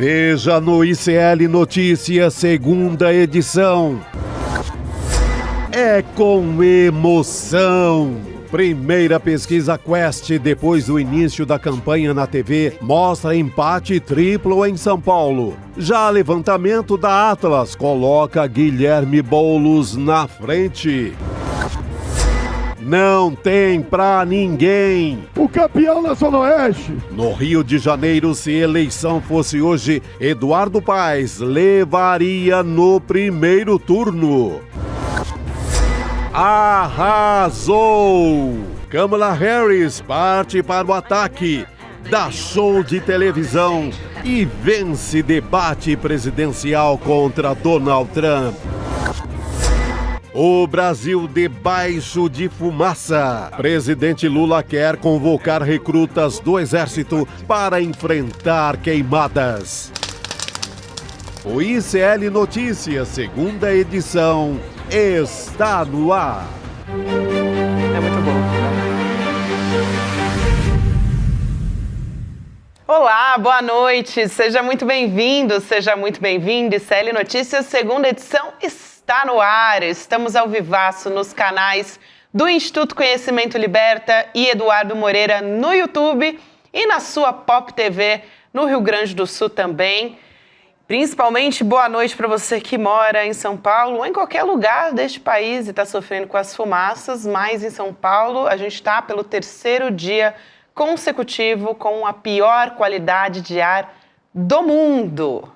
Veja no ICL Notícias, segunda edição. É com emoção. Primeira pesquisa Quest, depois do início da campanha na TV, mostra empate triplo em São Paulo. Já levantamento da Atlas coloca Guilherme Boulos na frente. Não tem pra ninguém. O campeão na Zona Oeste. No Rio de Janeiro, se eleição fosse hoje, Eduardo Paes levaria no primeiro turno. Arrasou! Kamala Harris parte para o ataque, dá show de televisão e vence debate presidencial contra Donald Trump. O Brasil debaixo de fumaça. Presidente Lula quer convocar recrutas do Exército para enfrentar queimadas. O ICL Notícias, segunda edição, está no ar. É muito bom. Olá, boa noite. Seja muito bem-vindo, seja muito bem-vindo. ICL Notícias, segunda edição, está no ar. Estamos ao vivaço nos canais do Instituto Conhecimento Liberta e Eduardo Moreira no YouTube e na sua Pop TV no Rio Grande do Sul também. Principalmente, boa noite para você que mora em São Paulo ou em qualquer lugar deste país e está sofrendo com as fumaças, mas em São Paulo a gente está pelo terceiro dia consecutivo com a pior qualidade de ar do mundo.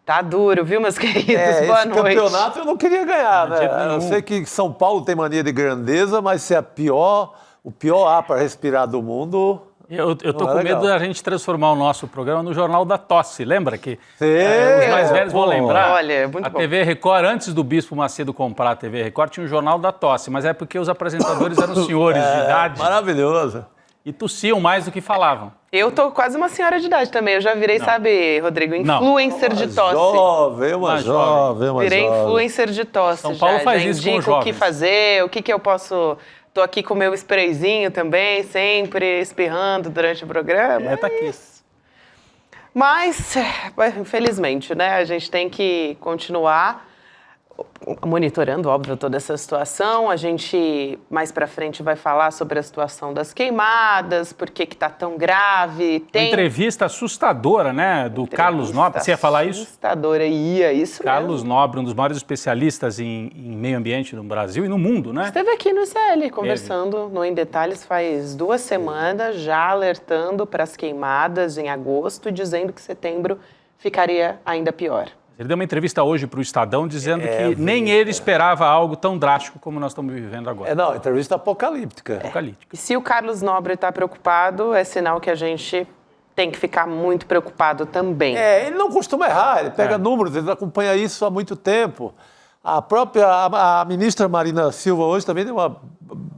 Tá duro, viu, meus queridos? Boa noite. Esse campeonato eu não queria ganhar, né? Eu sei que São Paulo tem mania de grandeza, mas se é o pior ar para respirar do mundo... Eu tô com medo da gente transformar o nosso programa no Jornal da Tosse. Lembra que os mais velhos vão lembrar? Olha, muito a bom. TV Record, antes do Bispo Macedo comprar a TV Record, tinha um Jornal da Tosse, mas é porque os apresentadores eram senhores de idade. Maravilhoso. E tossiam mais do que falavam. Eu tô quase uma senhora de idade também. Eu já virei, sabe, Rodrigo, influencer de tosse. Uma jovem. Virei influencer de tosse. São Paulo já faz isso com os indico o que jovens. fazer, o que eu posso... Tô aqui com o meu sprayzinho também, sempre espirrando durante o programa. Tá aqui. Mas, infelizmente, né, a gente tem que continuar monitorando, óbvio, toda essa situação. A gente, mais pra frente, vai falar sobre a situação das queimadas, por que tá tão grave. Uma entrevista assustadora, né, do Carlos Nobre. Você ia falar isso? Assustadora, isso Carlos mesmo. Nobre, um dos maiores especialistas em meio ambiente no Brasil e no mundo, né? Esteve aqui no ICL conversando no Em Detalhes faz 2 semanas, já alertando para as queimadas em agosto e dizendo que setembro ficaria ainda pior. Ele deu uma entrevista hoje para o Estadão dizendo que nem ele esperava algo tão drástico como nós estamos vivendo agora. Entrevista apocalíptica. E se o Carlos Nobre está preocupado, é sinal que a gente tem que ficar muito preocupado também. Ele não costuma errar, ele pega números, ele acompanha isso há muito tempo. A ministra Marina Silva hoje também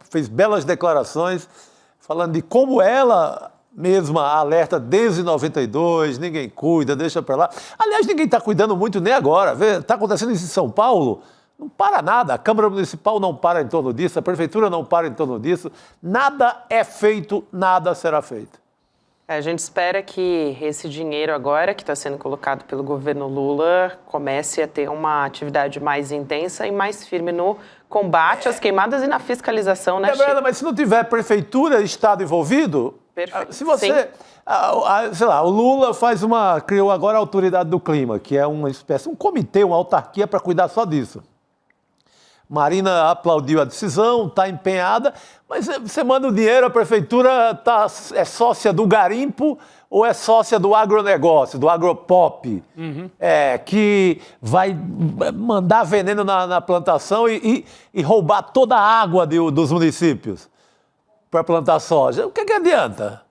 fez belas declarações falando de como ela mesma alerta desde 92, ninguém cuida, deixa para lá. Aliás, ninguém está cuidando muito nem agora. Está acontecendo isso em São Paulo, não para nada. A Câmara Municipal não para em torno disso, a Prefeitura não para em torno disso. Nada é feito, nada será feito. A gente espera que esse dinheiro agora, que está sendo colocado pelo governo Lula, comece a ter uma atividade mais intensa e mais firme no combate às queimadas e na fiscalização, né, Chico? Mas se não tiver Prefeitura e Estado envolvido... Perfeito. Se você, sei lá, o Lula criou agora a Autoridade do Clima, que é uma espécie, um comitê, uma autarquia para cuidar só disso. Marina aplaudiu a decisão, está empenhada, mas você manda o dinheiro, a prefeitura é sócia do garimpo ou é sócia do agronegócio, do agropop, que vai mandar veneno na plantação e roubar toda a água dos municípios para plantar soja. O que adianta?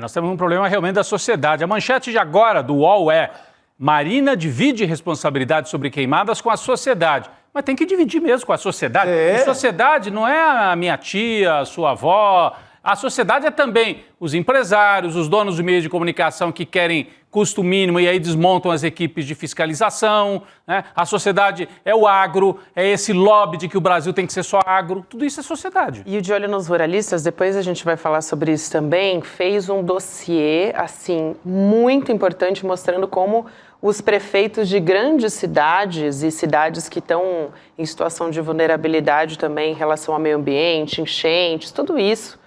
Nós temos um problema realmente da sociedade. A manchete de agora do UOL é: Marina divide responsabilidade sobre queimadas com a sociedade. Mas tem que dividir mesmo com a sociedade. E sociedade não é a minha tia, a sua avó. A sociedade é também os empresários, os donos de meios de comunicação que querem custo mínimo e aí desmontam as equipes de fiscalização, né? A sociedade é o agro, é esse lobby de que o Brasil tem que ser só agro. Tudo isso é sociedade. E o De Olho nos Ruralistas, depois a gente vai falar sobre isso também, fez um dossiê, assim, muito importante, mostrando como os prefeitos de grandes cidades e cidades que estão em situação de vulnerabilidade também em relação ao meio ambiente, enchentes, tudo isso.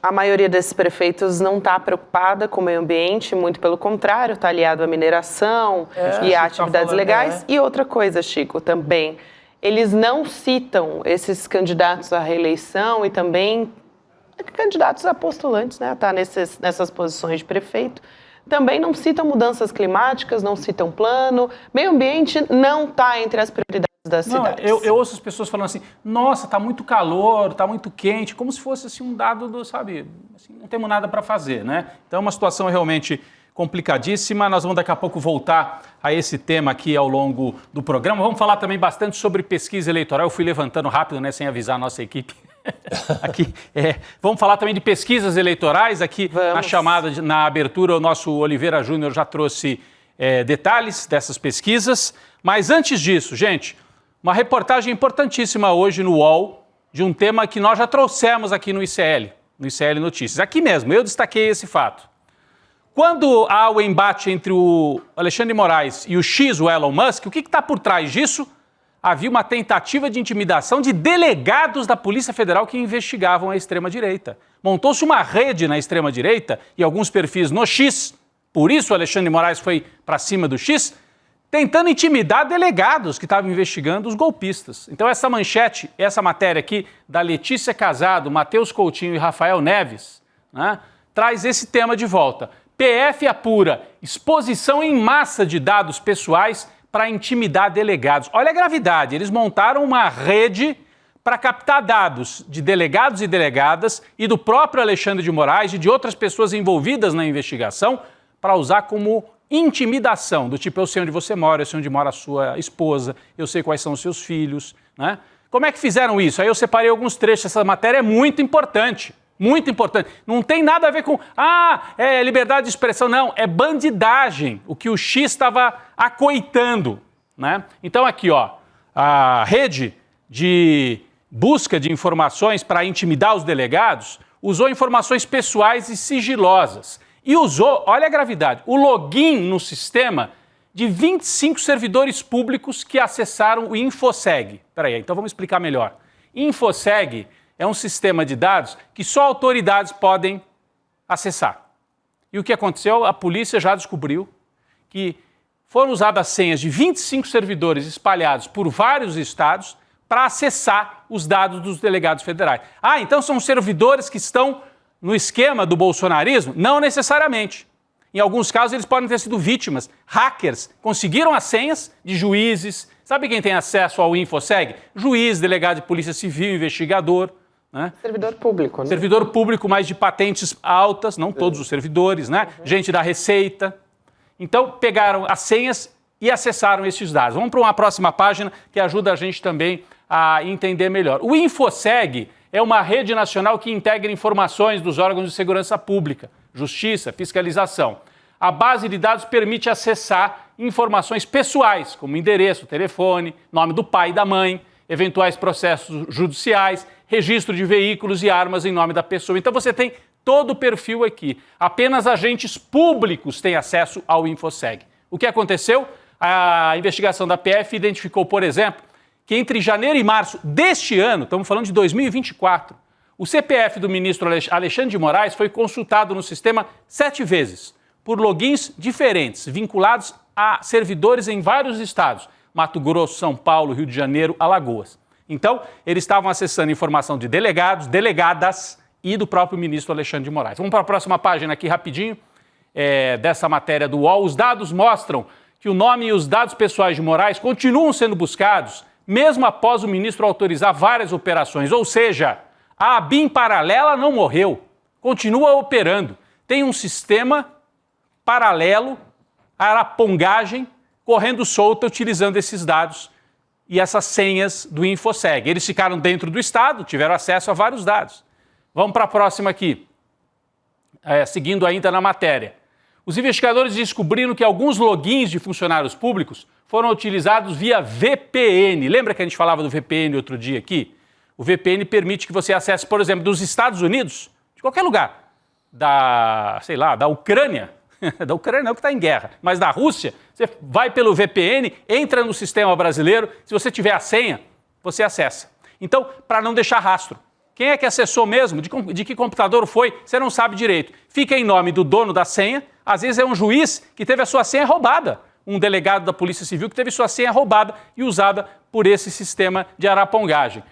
A maioria desses prefeitos não está preocupada com o meio ambiente, muito pelo contrário, está aliado à mineração e a atividades legais. E outra coisa, Chico, também, eles não citam esses candidatos à reeleição e também candidatos a postulantes, né, a estar nessas posições de prefeito. Também não citam mudanças climáticas, não citam plano. Meio ambiente não está entre as prioridades das cidades. Eu ouço as pessoas falando assim, nossa, está muito calor, está muito quente, como se fosse assim, um dado do, sabe, assim, não temos nada para fazer, né? Então é uma situação realmente complicadíssima. Nós vamos daqui a pouco voltar a esse tema aqui ao longo do programa. Vamos falar também bastante sobre pesquisa eleitoral. Eu fui levantando rápido, né, sem avisar a nossa equipe. Aqui, vamos falar também de pesquisas eleitorais. Aqui na chamada, na abertura, o nosso Oliveira Júnior já trouxe detalhes dessas pesquisas. Mas antes disso, gente, uma reportagem importantíssima hoje no UOL de um tema que nós já trouxemos aqui no ICL Notícias. Aqui mesmo, eu destaquei esse fato. Quando há o embate entre o Alexandre de Moraes e o X, o Elon Musk, o que está por trás disso? Havia uma tentativa de intimidação de delegados da Polícia Federal que investigavam a extrema-direita. Montou-se uma rede na extrema-direita e alguns perfis no X, por isso o Alexandre de Moraes foi para cima do X, tentando intimidar delegados que estavam investigando os golpistas. Então essa manchete, essa matéria aqui da Letícia Casado, Matheus Coutinho e Rafael Neves, né, traz esse tema de volta. PF apura exposição em massa de dados pessoais para intimidar delegados. Olha a gravidade, eles montaram uma rede para captar dados de delegados e delegadas e do próprio Alexandre de Moraes e de outras pessoas envolvidas na investigação para usar como intimidação, do tipo, eu sei onde você mora, eu sei onde mora a sua esposa, eu sei quais são os seus filhos, né? Como é que fizeram isso? Aí eu separei alguns trechos, essa matéria é muito importante. Muito importante. Não tem nada a ver com, liberdade de expressão, não. É bandidagem, o que o X estava acoitando, né? Então aqui, ó, a rede de busca de informações para intimidar os delegados usou informações pessoais e sigilosas. E usou, olha a gravidade, o login no sistema de 25 servidores públicos que acessaram o InfoSeg. Espera aí, então vamos explicar melhor. InfoSeg é um sistema de dados que só autoridades podem acessar. E o que aconteceu? A polícia já descobriu que foram usadas senhas de 25 servidores espalhados por vários estados para acessar os dados dos delegados federais. Então são servidores que estão no esquema do bolsonarismo? Não necessariamente. Em alguns casos eles podem ter sido vítimas. Hackers conseguiram as senhas de juízes. Sabe quem tem acesso ao InfoSeg? Juiz, delegado de polícia civil, investigador. Né? Servidor público, né? Servidor público, mas de patentes altas, não todos os servidores, né? Gente da Receita. Então, pegaram as senhas e acessaram esses dados. Vamos para uma próxima página que ajuda a gente também a entender melhor. O InfoSeg é uma rede nacional que integra informações dos órgãos de segurança pública, justiça, fiscalização. A base de dados permite acessar informações pessoais, como endereço, telefone, nome do pai e da mãe, eventuais processos judiciais, registro de veículos e armas em nome da pessoa. Então você tem todo o perfil aqui. Apenas agentes públicos têm acesso ao InfoSeg. O que aconteceu? A investigação da PF identificou, por exemplo, que entre janeiro e março deste ano, estamos falando de 2024, o CPF do ministro Alexandre de Moraes foi consultado no sistema 7 vezes, por logins diferentes, vinculados a servidores em vários estados, Mato Grosso, São Paulo, Rio de Janeiro, Alagoas. Então, eles estavam acessando informação de delegados, delegadas e do próprio ministro Alexandre de Moraes. Vamos para a próxima página aqui rapidinho, dessa matéria do UOL. Os dados mostram que o nome e os dados pessoais de Moraes continuam sendo buscados, mesmo após o ministro autorizar várias operações. Ou seja, a ABIN paralela não morreu, continua operando. Tem um sistema paralelo, a arapongagem, correndo solta, utilizando esses dados e essas senhas do InfoSeg. Eles ficaram dentro do Estado, tiveram acesso a vários dados. Vamos para a próxima aqui, seguindo ainda na matéria. Os investigadores descobriram que alguns logins de funcionários públicos foram utilizados via VPN. Lembra que a gente falava do VPN outro dia aqui? O VPN permite que você acesse, por exemplo, dos Estados Unidos, de qualquer lugar, da Ucrânia, Da Ucrânia não, que está em guerra, mas da Rússia, você vai pelo VPN, entra no sistema brasileiro, se você tiver a senha, você acessa. Então, para não deixar rastro, quem é que acessou mesmo, de que computador foi, você não sabe direito. Fica em nome do dono da senha, às vezes é um juiz que teve a sua senha roubada, um delegado da Polícia Civil que teve sua senha roubada e usada por esse sistema de arapongagem.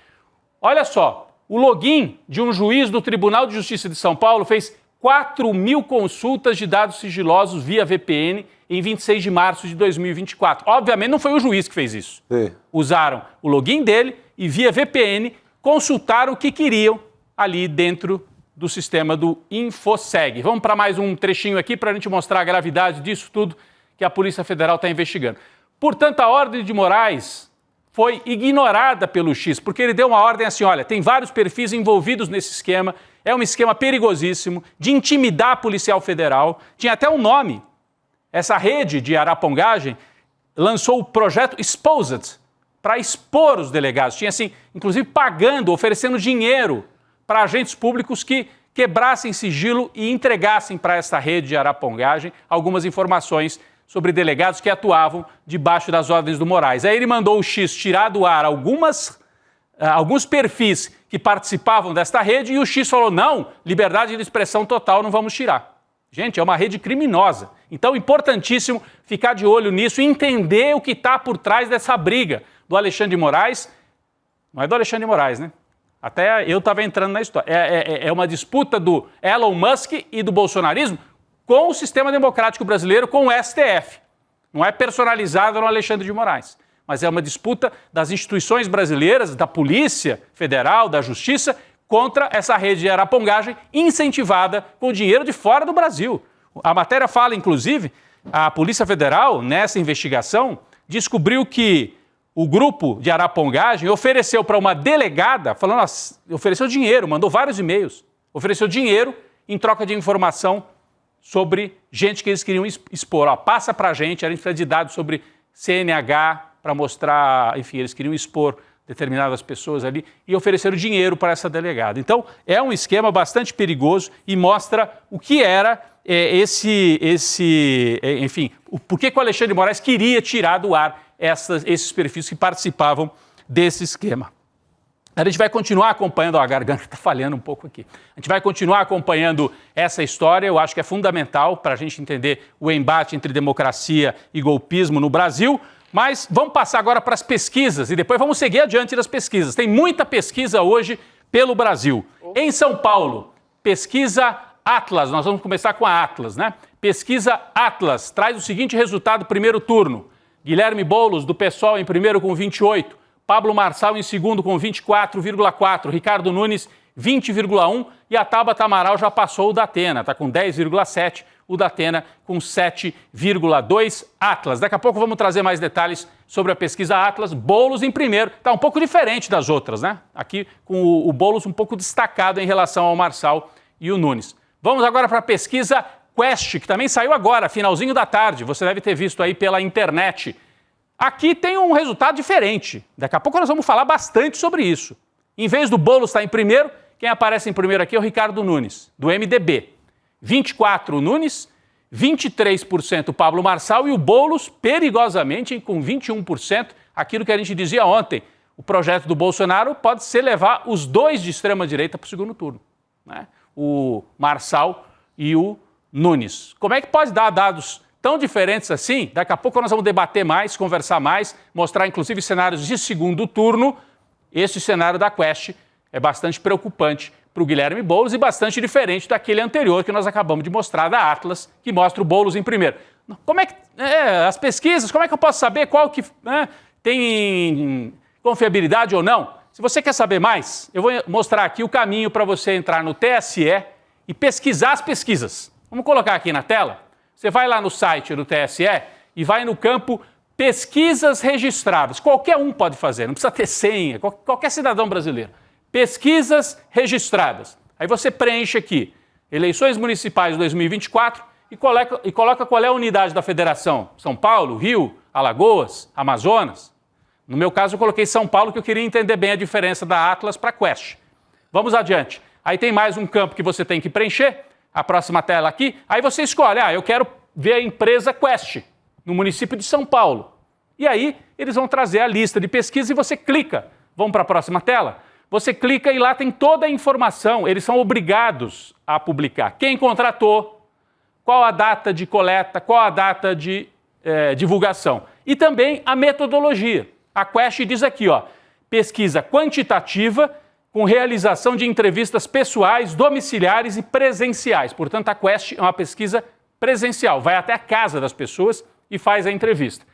Olha só, o login de um juiz do Tribunal de Justiça de São Paulo fez 4.000 consultas de dados sigilosos via VPN em 26 de março de 2024. Obviamente não foi o juiz que fez isso. Sim. Usaram o login dele e via VPN consultaram o que queriam ali dentro do sistema do InfoSeg. Vamos para mais um trechinho aqui para a gente mostrar a gravidade disso tudo que a Polícia Federal está investigando. Portanto, a ordem de Moraes foi ignorada pelo X, porque ele deu uma ordem assim, olha, tem vários perfis envolvidos nesse esquema, é um esquema perigosíssimo de intimidar a policial federal, tinha até um nome. Essa rede de arapongagem lançou o projeto Exposed, para expor os delegados. Tinha assim, inclusive pagando, oferecendo dinheiro para agentes públicos que quebrassem sigilo e entregassem para essa rede de arapongagem algumas informações sobre delegados que atuavam debaixo das ordens do Moraes. Aí ele mandou o X tirar do ar alguns perfis que participavam desta rede e o X falou, não, liberdade de expressão total, não vamos tirar. Gente, é uma rede criminosa. Então, importantíssimo ficar de olho nisso e entender o que está por trás dessa briga do Alexandre de Moraes. Não é do Alexandre de Moraes, né? Até eu estava entrando na história. É uma disputa do Elon Musk e do bolsonarismo com o sistema democrático brasileiro, com o STF. Não é personalizado no Alexandre de Moraes, mas é uma disputa das instituições brasileiras, da Polícia Federal, da Justiça, contra essa rede de arapongagem incentivada com dinheiro de fora do Brasil. A matéria fala, inclusive, a Polícia Federal, nessa investigação, descobriu que o grupo de arapongagem ofereceu para uma delegada, ofereceu dinheiro, mandou vários e-mails, ofereceu dinheiro em troca de informação sobre gente que eles queriam expor. Ó, passa para a gente precisa de dados sobre CNH para mostrar, enfim, eles queriam expor determinadas pessoas ali e ofereceram dinheiro para essa delegada. Então, é um esquema bastante perigoso e mostra o que era enfim, por que o Alexandre de Moraes queria tirar do ar esses perfis que participavam desse esquema. A gente vai continuar acompanhando, a garganta está falhando um pouco aqui, a gente vai continuar acompanhando essa história, eu acho que é fundamental para a gente entender o embate entre democracia e golpismo no Brasil, mas vamos passar agora para as pesquisas e depois vamos seguir adiante das pesquisas. Tem muita pesquisa hoje pelo Brasil. Em São Paulo, pesquisa Atlas, nós vamos começar com a Atlas, né? Pesquisa Atlas traz o seguinte resultado, primeiro turno. Guilherme Boulos, do PSOL, em primeiro com 28, Pablo Marçal em segundo com 24,4, Ricardo Nunes 20,1 e a Tabata Amaral já passou o Datena, está com 10,7, o Datena com 7,2. Atlas, daqui a pouco vamos trazer mais detalhes sobre a pesquisa Atlas. Boulos em primeiro, está um pouco diferente das outras, né? Aqui com o Boulos um pouco destacado em relação ao Marçal e o Nunes. Vamos agora para a pesquisa Quest, que também saiu agora, finalzinho da tarde, você deve ter visto aí pela internet. Aqui tem um resultado diferente. Daqui a pouco nós vamos falar bastante sobre isso. Em vez do Boulos estar em primeiro, quem aparece em primeiro aqui é o Ricardo Nunes, do MDB. 24% o Nunes, 23% o Pablo Marçal e o Boulos, perigosamente, com 21%, aquilo que a gente dizia ontem. O projeto do Bolsonaro pode ser levar os dois de extrema-direita para o segundo turno, né? O Marçal e o Nunes. Como é que pode dar dados tão diferentes assim? Daqui a pouco nós vamos debater mais, conversar mais, mostrar inclusive cenários de segundo turno. Esse cenário da Quest é bastante preocupante para o Guilherme Boulos e bastante diferente daquele anterior que nós acabamos de mostrar, da Atlas, que mostra o Boulos em primeiro. Como é que... as pesquisas, como é que eu posso saber qual que tem confiabilidade ou não? Se você quer saber mais, eu vou mostrar aqui o caminho para você entrar no TSE e pesquisar as pesquisas. Vamos colocar aqui na tela. Você vai lá no site do TSE e vai no campo pesquisas registradas. Qualquer um pode fazer, não precisa ter senha, qualquer cidadão brasileiro. Pesquisas registradas. Aí você preenche aqui, eleições municipais de 2024 e coloca qual é a unidade da federação. São Paulo, Rio, Alagoas, Amazonas. No meu caso, eu coloquei São Paulo, que eu queria entender bem a diferença da Atlas para a Quest. Vamos adiante. Aí tem mais um campo que você tem que preencher. a próxima tela aqui, aí você escolhe, eu quero ver a empresa Quest, no município de São Paulo. E aí eles vão trazer a lista de pesquisa e você clica. Vamos para a próxima tela? Você clica e lá tem toda a informação, eles são obrigados a publicar. Quem contratou, qual a data de coleta, qual a data de divulgação. E também a metodologia. A Quest diz aqui, pesquisa quantitativa com realização de entrevistas pessoais, domiciliares e presenciais. Portanto, a Quest é uma pesquisa presencial, vai até a casa das pessoas e faz a entrevista.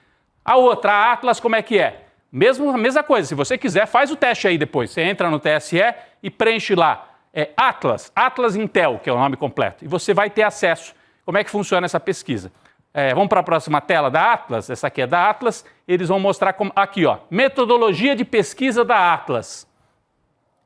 A outra, a Atlas, como é que é? A mesma coisa, se você quiser, faz o teste aí depois. Você entra no TSE e preenche lá. Atlas Intel, que é o nome completo. E você vai ter acesso. Como é que funciona essa pesquisa? Vamos para a próxima tela da Atlas. Essa aqui é da Atlas. Eles vão mostrar como... Aqui, metodologia de pesquisa da Atlas.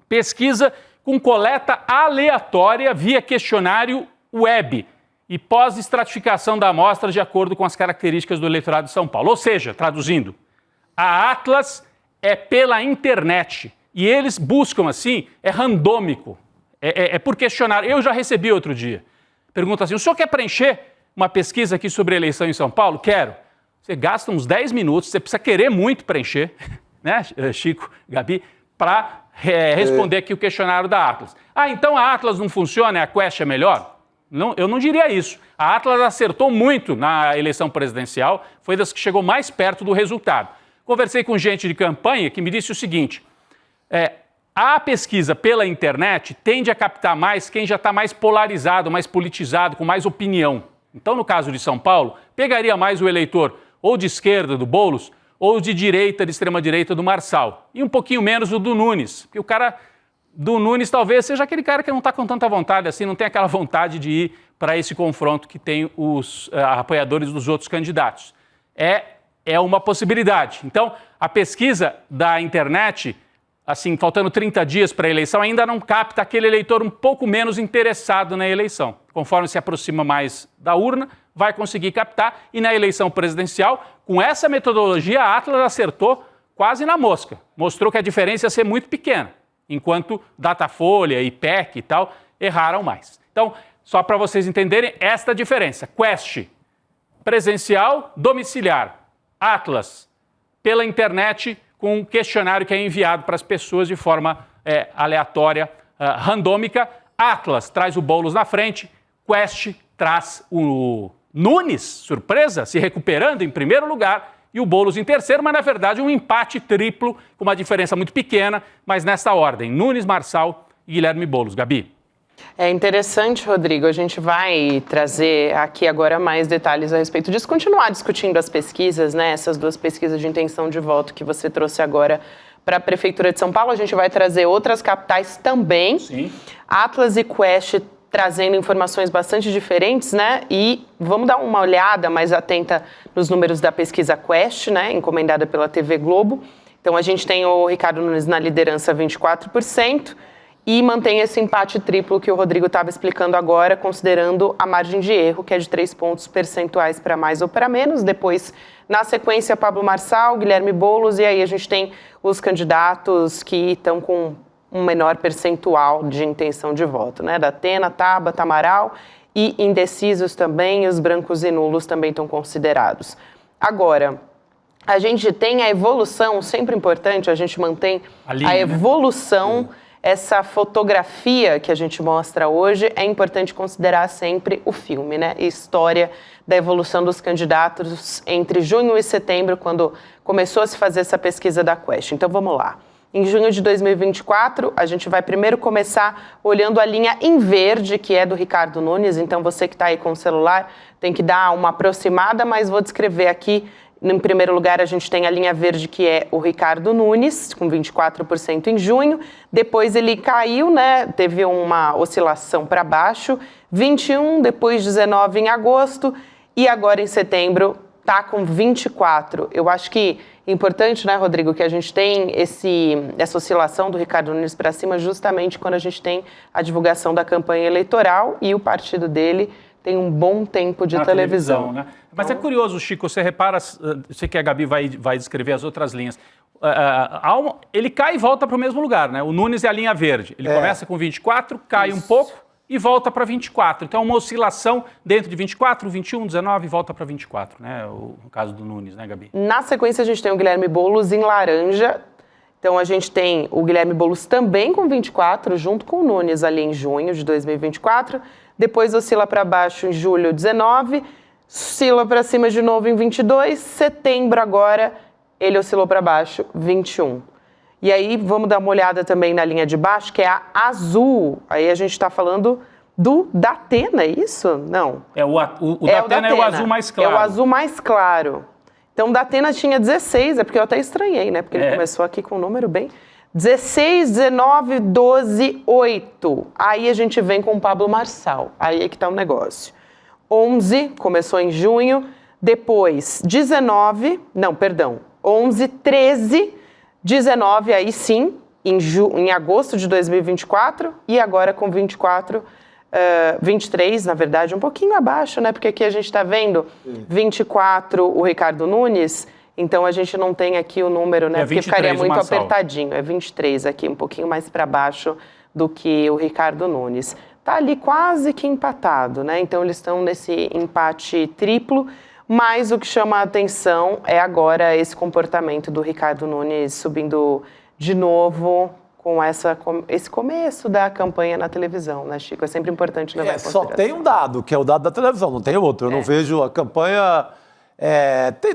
Pesquisa com coleta aleatória via questionário web e pós-estratificação da amostra de acordo com as características do eleitorado de São Paulo. Ou seja, traduzindo, a Atlas é pela internet e eles buscam assim, é randômico, é por questionário. Eu já recebi outro dia, pergunta assim, o senhor quer preencher uma pesquisa aqui sobre a eleição em São Paulo? Quero. Você gasta uns 10 minutos, você precisa querer muito preencher, né, Chico, Gabi, para responder aqui o questionário da Atlas. Então a Atlas não funciona e a Quest é melhor? Não, eu não diria isso. A Atlas acertou muito na eleição presidencial, foi das que chegou mais perto do resultado. Conversei com gente de campanha que me disse o seguinte, a pesquisa pela internet tende a captar mais quem já está mais polarizado, mais politizado, com mais opinião. Então, no caso de São Paulo, pegaria mais o eleitor ou de esquerda do Boulos ou de direita, de extrema-direita do Marçal. E um pouquinho menos o do Nunes, porque o cara do Nunes talvez seja aquele cara que não está com tanta vontade assim, não tem aquela vontade de ir para esse confronto que tem os apoiadores dos outros candidatos. É uma possibilidade. Então, a pesquisa da internet, assim, faltando 30 dias para a eleição, ainda não capta aquele eleitor um pouco menos interessado na eleição. Conforme se aproxima mais da urna, vai conseguir captar. E na eleição presidencial, com essa metodologia, a Atlas acertou quase na mosca. Mostrou que a diferença ia ser muito pequena, enquanto Datafolha, IPEC e tal erraram mais. Então, só para vocês entenderem esta diferença. Quest, presencial, domiciliar. Atlas, pela internet, com um questionário que é enviado para as pessoas de forma aleatória, randômica. Atlas traz o Boulos na frente, Quest traz o Nunes, surpresa, se recuperando em primeiro lugar, e o Boulos em terceiro, mas na verdade um empate triplo, com uma diferença muito pequena, mas nessa ordem, Nunes, Marçal e Guilherme Boulos. Gabi. É interessante, Rodrigo, a gente vai trazer aqui agora mais detalhes a respeito disso, continuar discutindo as pesquisas, né, essas duas pesquisas de intenção de voto que você trouxe agora para a Prefeitura de São Paulo. A gente vai trazer outras capitais também. Sim. Atlas e Quest trazendo informações bastante diferentes, né, e vamos dar uma olhada mais atenta nos números da pesquisa Quest, né, encomendada pela TV Globo. Então a gente tem o Ricardo Nunes na liderança, 24%, e mantém esse empate triplo que o Rodrigo estava explicando agora, considerando a margem de erro, que é de 3 pontos percentuais para mais ou para menos. Depois, na sequência, Pablo Marçal, Guilherme Boulos, e aí a gente tem os candidatos que estão com um menor percentual de intenção de voto, né? Datena, Tabata, Amaral e indecisos também, os brancos e nulos também estão considerados. Agora, a gente tem a evolução, sempre importante, a gente mantém a evolução, essa fotografia que a gente mostra hoje, é importante considerar sempre o filme, né? História da evolução dos candidatos entre junho e setembro, quando começou a se fazer essa pesquisa da Quest. Então, vamos lá. Em junho de 2024, a gente vai primeiro começar olhando a linha em verde, que é do Ricardo Nunes. Então, você que está aí com o celular tem que dar uma aproximada, mas vou descrever aqui. Em primeiro lugar, a gente tem a linha verde, que é o Ricardo Nunes, com 24% em junho. Depois ele caiu, né? Teve uma oscilação para baixo. 21%, depois 19% em agosto. E agora, em setembro, está com 24%. Eu acho que é importante, né, Rodrigo, que a gente tem essa oscilação do Ricardo Nunes para cima justamente quando a gente tem a divulgação da campanha eleitoral e o partido dele tem um bom tempo de televisão, né? Mas é curioso, Chico, você repara, sei que a Gabi vai descrever as outras linhas, ele cai e volta para o mesmo lugar, né? O Nunes é a linha verde, ele começa com 24, cai um pouco e volta para 24. Então, uma oscilação dentro de 24, 21, 19 e volta para 24, né? No caso do Nunes, né, Gabi? Na sequência, a gente tem o Guilherme Boulos em laranja. Então, a gente tem o Guilherme Boulos também com 24, junto com o Nunes ali em junho de 2024. Depois oscila para baixo em julho, 19. Oscila para cima de novo em 22. Setembro agora, ele oscilou para baixo, 21. E aí, vamos dar uma olhada também na linha de baixo, que é a azul. Aí a gente está falando do Datena, é isso? Não. O Datena é o azul mais claro. É o azul mais claro. Então, o Datena tinha 16, é porque eu até estranhei, né? Porque ele começou aqui com um número bem... 16, 19, 12, 8. Aí a gente vem com o Pablo Marçal. Aí é que tá o negócio. 11, começou em junho. Depois, 11, 13... 19, aí sim, em agosto de 2024, e agora com 23, na verdade, um pouquinho abaixo, né? Porque aqui a gente está vendo 24 o Ricardo Nunes, então a gente não tem aqui o número, né? Porque ficaria muito apertadinho. É 23 aqui, um pouquinho mais para baixo do que o Ricardo Nunes. Tá ali quase que empatado, né? Então eles estão nesse empate triplo. Mas o que chama a atenção é agora esse comportamento do Ricardo Nunes subindo de novo com esse começo da campanha na televisão, né, Chico? É sempre importante levar em consideração. Só tem um dado, que é o dado da televisão, não tem outro. Eu não vejo a campanha...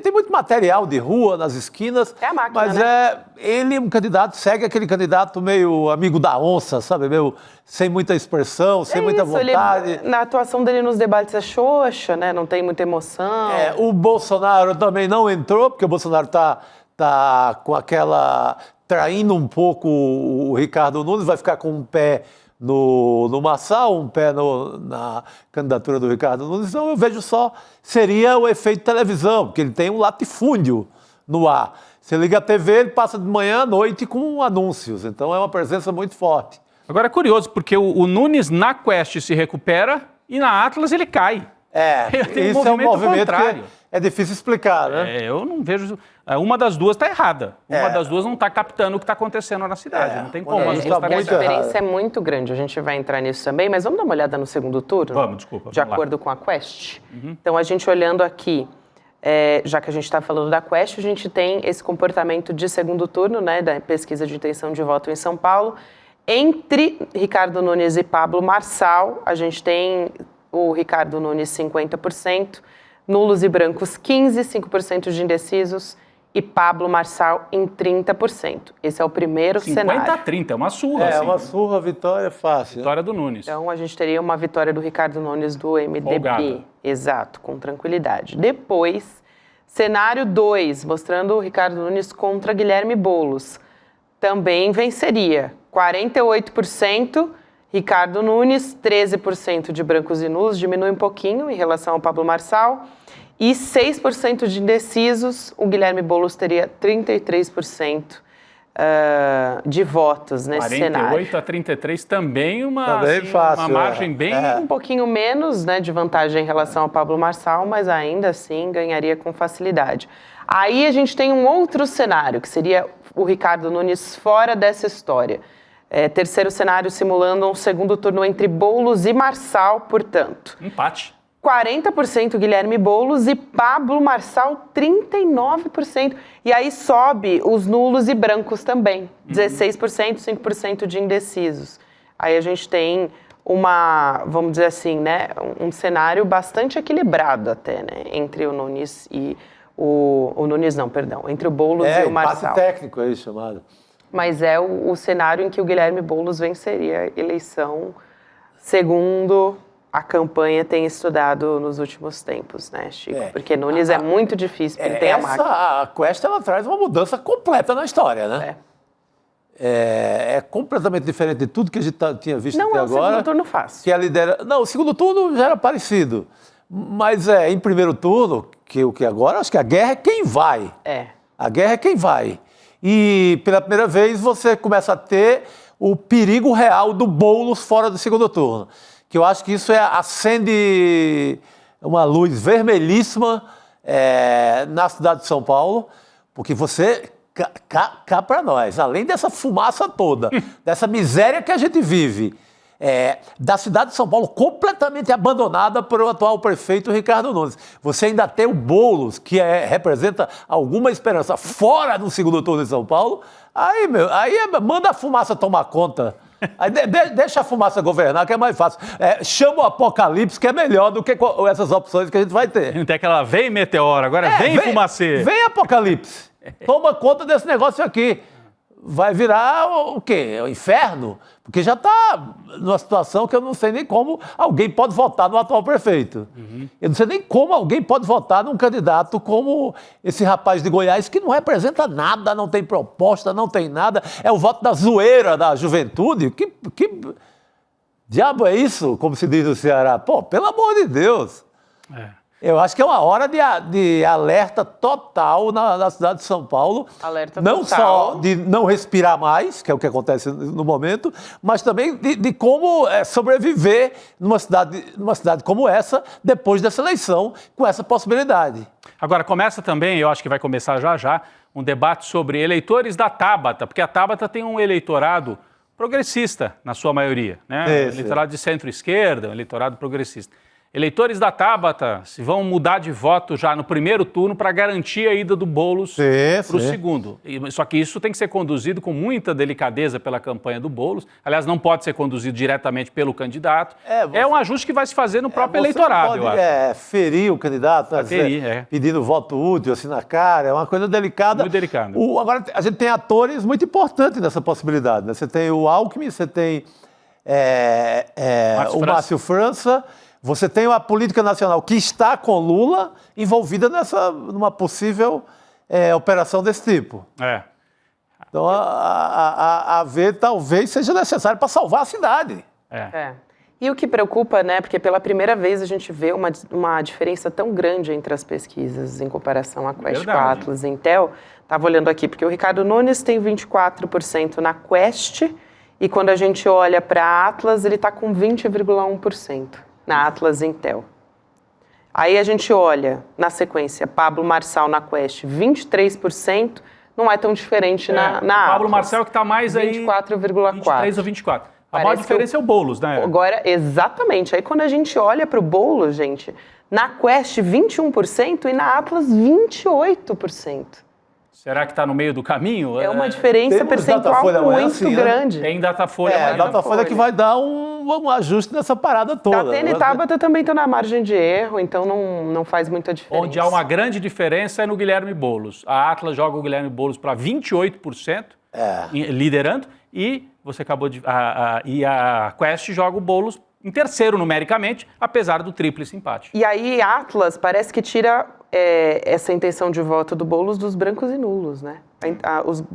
tem muito material de rua nas esquinas, é a máquina, mas né? Ele, um candidato, segue aquele candidato meio amigo da onça, sabe? Meio sem muita expressão, sem muita vontade. Na atuação dele nos debates é xoxa, né? Não tem muita emoção. O Bolsonaro também não entrou, porque o Bolsonaro tá com aquela... traindo um pouco o Ricardo Nunes, vai ficar com um pé no Marçal, um pé na candidatura do Ricardo Nunes. Então eu vejo seria o efeito televisão, porque ele tem um latifúndio no ar. Você liga a TV, ele passa de manhã à noite com anúncios, então é uma presença muito forte. Agora é curioso, porque o Nunes na Quest se recupera e na Atlas ele cai. Isso é um movimento que é difícil explicar, né? Eu não vejo... Uma das duas está errada. Uma das duas não está captando o que está acontecendo na cidade. Não tem como. A diferença é muito grande. A gente vai entrar nisso também, mas vamos dar uma olhada no segundo turno? Vamos, desculpa. De acordo com a Quest. Então, a gente olhando aqui, já que a gente está falando da Quest, a gente tem esse comportamento de segundo turno, né, da pesquisa de intenção de voto em São Paulo. Entre Ricardo Nunes e Pablo Marçal, a gente tem o Ricardo Nunes 50%, nulos e brancos 15%, 5% de indecisos, e Pablo Marçal em 30%. Esse é o primeiro cenário. 50-30, é uma surra. Uma surra, vitória fácil. Vitória do Nunes. Então, a gente teria uma vitória do Ricardo Nunes do MDB. Folgada. Exato, com tranquilidade. Depois, cenário 2, mostrando o Ricardo Nunes contra Guilherme Boulos. Também venceria. 48%, Ricardo Nunes, 13% de brancos e nulos, diminui um pouquinho em relação ao Pablo Marçal. E 6% de indecisos, o Guilherme Boulos teria 33% de votos nesse cenário. 48 a 33 também fácil, uma margem bem... Um pouquinho menos, né, de vantagem em relação ao Pablo Marçal, mas ainda assim ganharia com facilidade. Aí a gente tem um outro cenário, que seria o Ricardo Nunes fora dessa história. Terceiro cenário simulando um segundo turno entre Boulos e Marçal, portanto. Empate. 40% Guilherme Boulos e Pablo Marçal 39%. E aí sobe os nulos e brancos também, 16%, 5% de indecisos. Aí a gente tem vamos dizer assim, né, um cenário bastante equilibrado até, né, entre o Nunes e o Nunes não, perdão, entre o Boulos e o Marçal. Empate técnico aí chamado. Mas é o cenário em que o Guilherme Boulos venceria a eleição, segundo a campanha tem estudado nos últimos tempos, né, Chico? Porque Nunes é muito difícil, porque ele tem a máquina. A Quest, ela traz uma mudança completa na história, né? É completamente diferente de tudo que a gente tinha visto até agora. Não, é o segundo turno fácil. Não, o segundo turno já era parecido. Mas em primeiro turno, que agora, acho que a guerra é quem vai. A guerra é quem vai. E pela primeira vez você começa a ter o perigo real do Boulos fora do segundo turno. Que eu acho que isso acende uma luz vermelhíssima na cidade de São Paulo, porque você, cá para nós, além dessa fumaça toda, dessa miséria que a gente vive, da cidade de São Paulo completamente abandonada pelo atual prefeito Ricardo Nunes. Você ainda tem o Boulos, que representa alguma esperança fora do segundo turno de São Paulo, aí manda a fumaça tomar conta. Aí deixa a fumaça governar, que é mais fácil. Chama o apocalipse, que é melhor do que essas opções que a gente vai ter. Não tem aquela, vem meteoro, agora vem fumacê. Vem apocalipse. Toma conta desse negócio aqui. Vai virar o quê? O inferno? Porque já está numa situação que eu não sei nem como alguém pode votar no atual prefeito. Eu não sei nem como alguém pode votar num candidato como esse rapaz de Goiás, que não representa nada, não tem proposta, não tem nada. É o voto da zoeira da juventude. Que diabo é isso, como se diz no Ceará? Pô, pelo amor de Deus. Eu acho que é uma hora de alerta total na cidade de São Paulo. Alerta não total. Só de não respirar mais, que é o que acontece no momento, mas também de como sobreviver numa cidade como essa, depois dessa eleição, com essa possibilidade. Agora, começa também, eu acho que vai começar já, um debate sobre eleitores da Tabata, porque a Tabata tem um eleitorado progressista, na sua maioria, né? Eleitorado de centro-esquerda, um eleitorado progressista. Eleitores da Tabata se vão mudar de voto já no primeiro turno para garantir a ida do Boulos para o segundo. Só que isso tem que ser conduzido com muita delicadeza pela campanha do Boulos. Aliás, não pode ser conduzido diretamente pelo candidato. É um ajuste que vai se fazer no próprio eleitorado, eu acho. Ferir o candidato, pedindo voto útil assim na cara, é uma coisa delicada. Muito delicada. Agora, a gente tem atores muito importantes nessa possibilidade, né? Você tem o Alckmin, você tem o Márcio França. Você tem a política nacional que está com Lula envolvida numa possível operação desse tipo. Então, a ver talvez seja necessário para salvar a cidade. E o que preocupa, né, porque pela primeira vez a gente vê uma diferença tão grande entre as pesquisas em comparação à Quest com a Atlas e Intel. Estava olhando aqui, porque o Ricardo Nunes tem 24% na Quest e quando a gente olha para a Atlas, ele está com 20,1%. Na Atlas Intel. Aí a gente olha, na sequência, Pablo Marçal na Quest, 23%, não é tão diferente na Atlas. Pablo Marçal que está mais aí... 24,4%. 23 ou 24%. A maior diferença é o Boulos, né? Agora, exatamente. Aí quando a gente olha para o Boulos, gente, na Quest 21% e na Atlas 28%. Será que está no meio do caminho? É uma diferença percentual muito grande. Tem Datafolha. Datafolha que vai dar um ajuste nessa parada toda. Datena e Tabata também estão na margem de erro, então não faz muita diferença. Onde há uma grande diferença é no Guilherme Boulos. A Atlas joga o Guilherme Boulos para 28%, liderando, e você acabou de... E a Quest joga o Boulos em terceiro numericamente, apesar do tríplice empate. E aí Atlas parece que tira essa intenção de voto do Boulos dos brancos e nulos, né?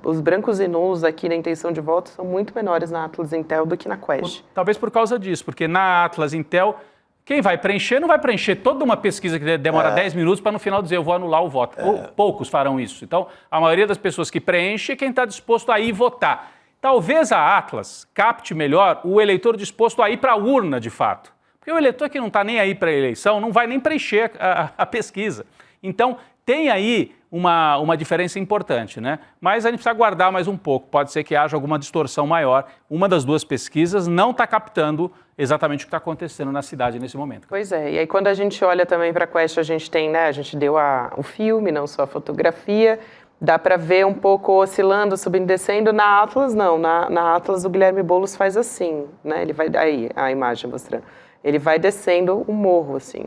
Os brancos e nulos aqui na intenção de voto são muito menores na Atlas Intel do que na Quest. Talvez por causa disso, porque na Atlas Intel, quem vai preencher não vai preencher toda uma pesquisa que demora 10 minutos para no final dizer eu vou anular o voto. Poucos farão isso. Então, a maioria das pessoas que preenche é quem está disposto a ir votar. Talvez a Atlas capte melhor o eleitor disposto a ir para a urna, de fato. Porque o eleitor que não está nem aí para a eleição não vai nem preencher a pesquisa. Então, tem aí uma diferença importante, né? Mas a gente precisa aguardar mais um pouco. Pode ser que haja alguma distorção maior. Uma das duas pesquisas não está captando exatamente o que está acontecendo na cidade nesse momento. Pois é. E aí, quando a gente olha também para a Quest, a gente tem, né? A gente deu o filme, não só a fotografia. Dá para ver um pouco oscilando, subindo e descendo. Na Atlas, não. Na Atlas, o Guilherme Boulos faz assim, né? Ele vai... Aí, a imagem mostrando. Ele vai descendo um morro, assim,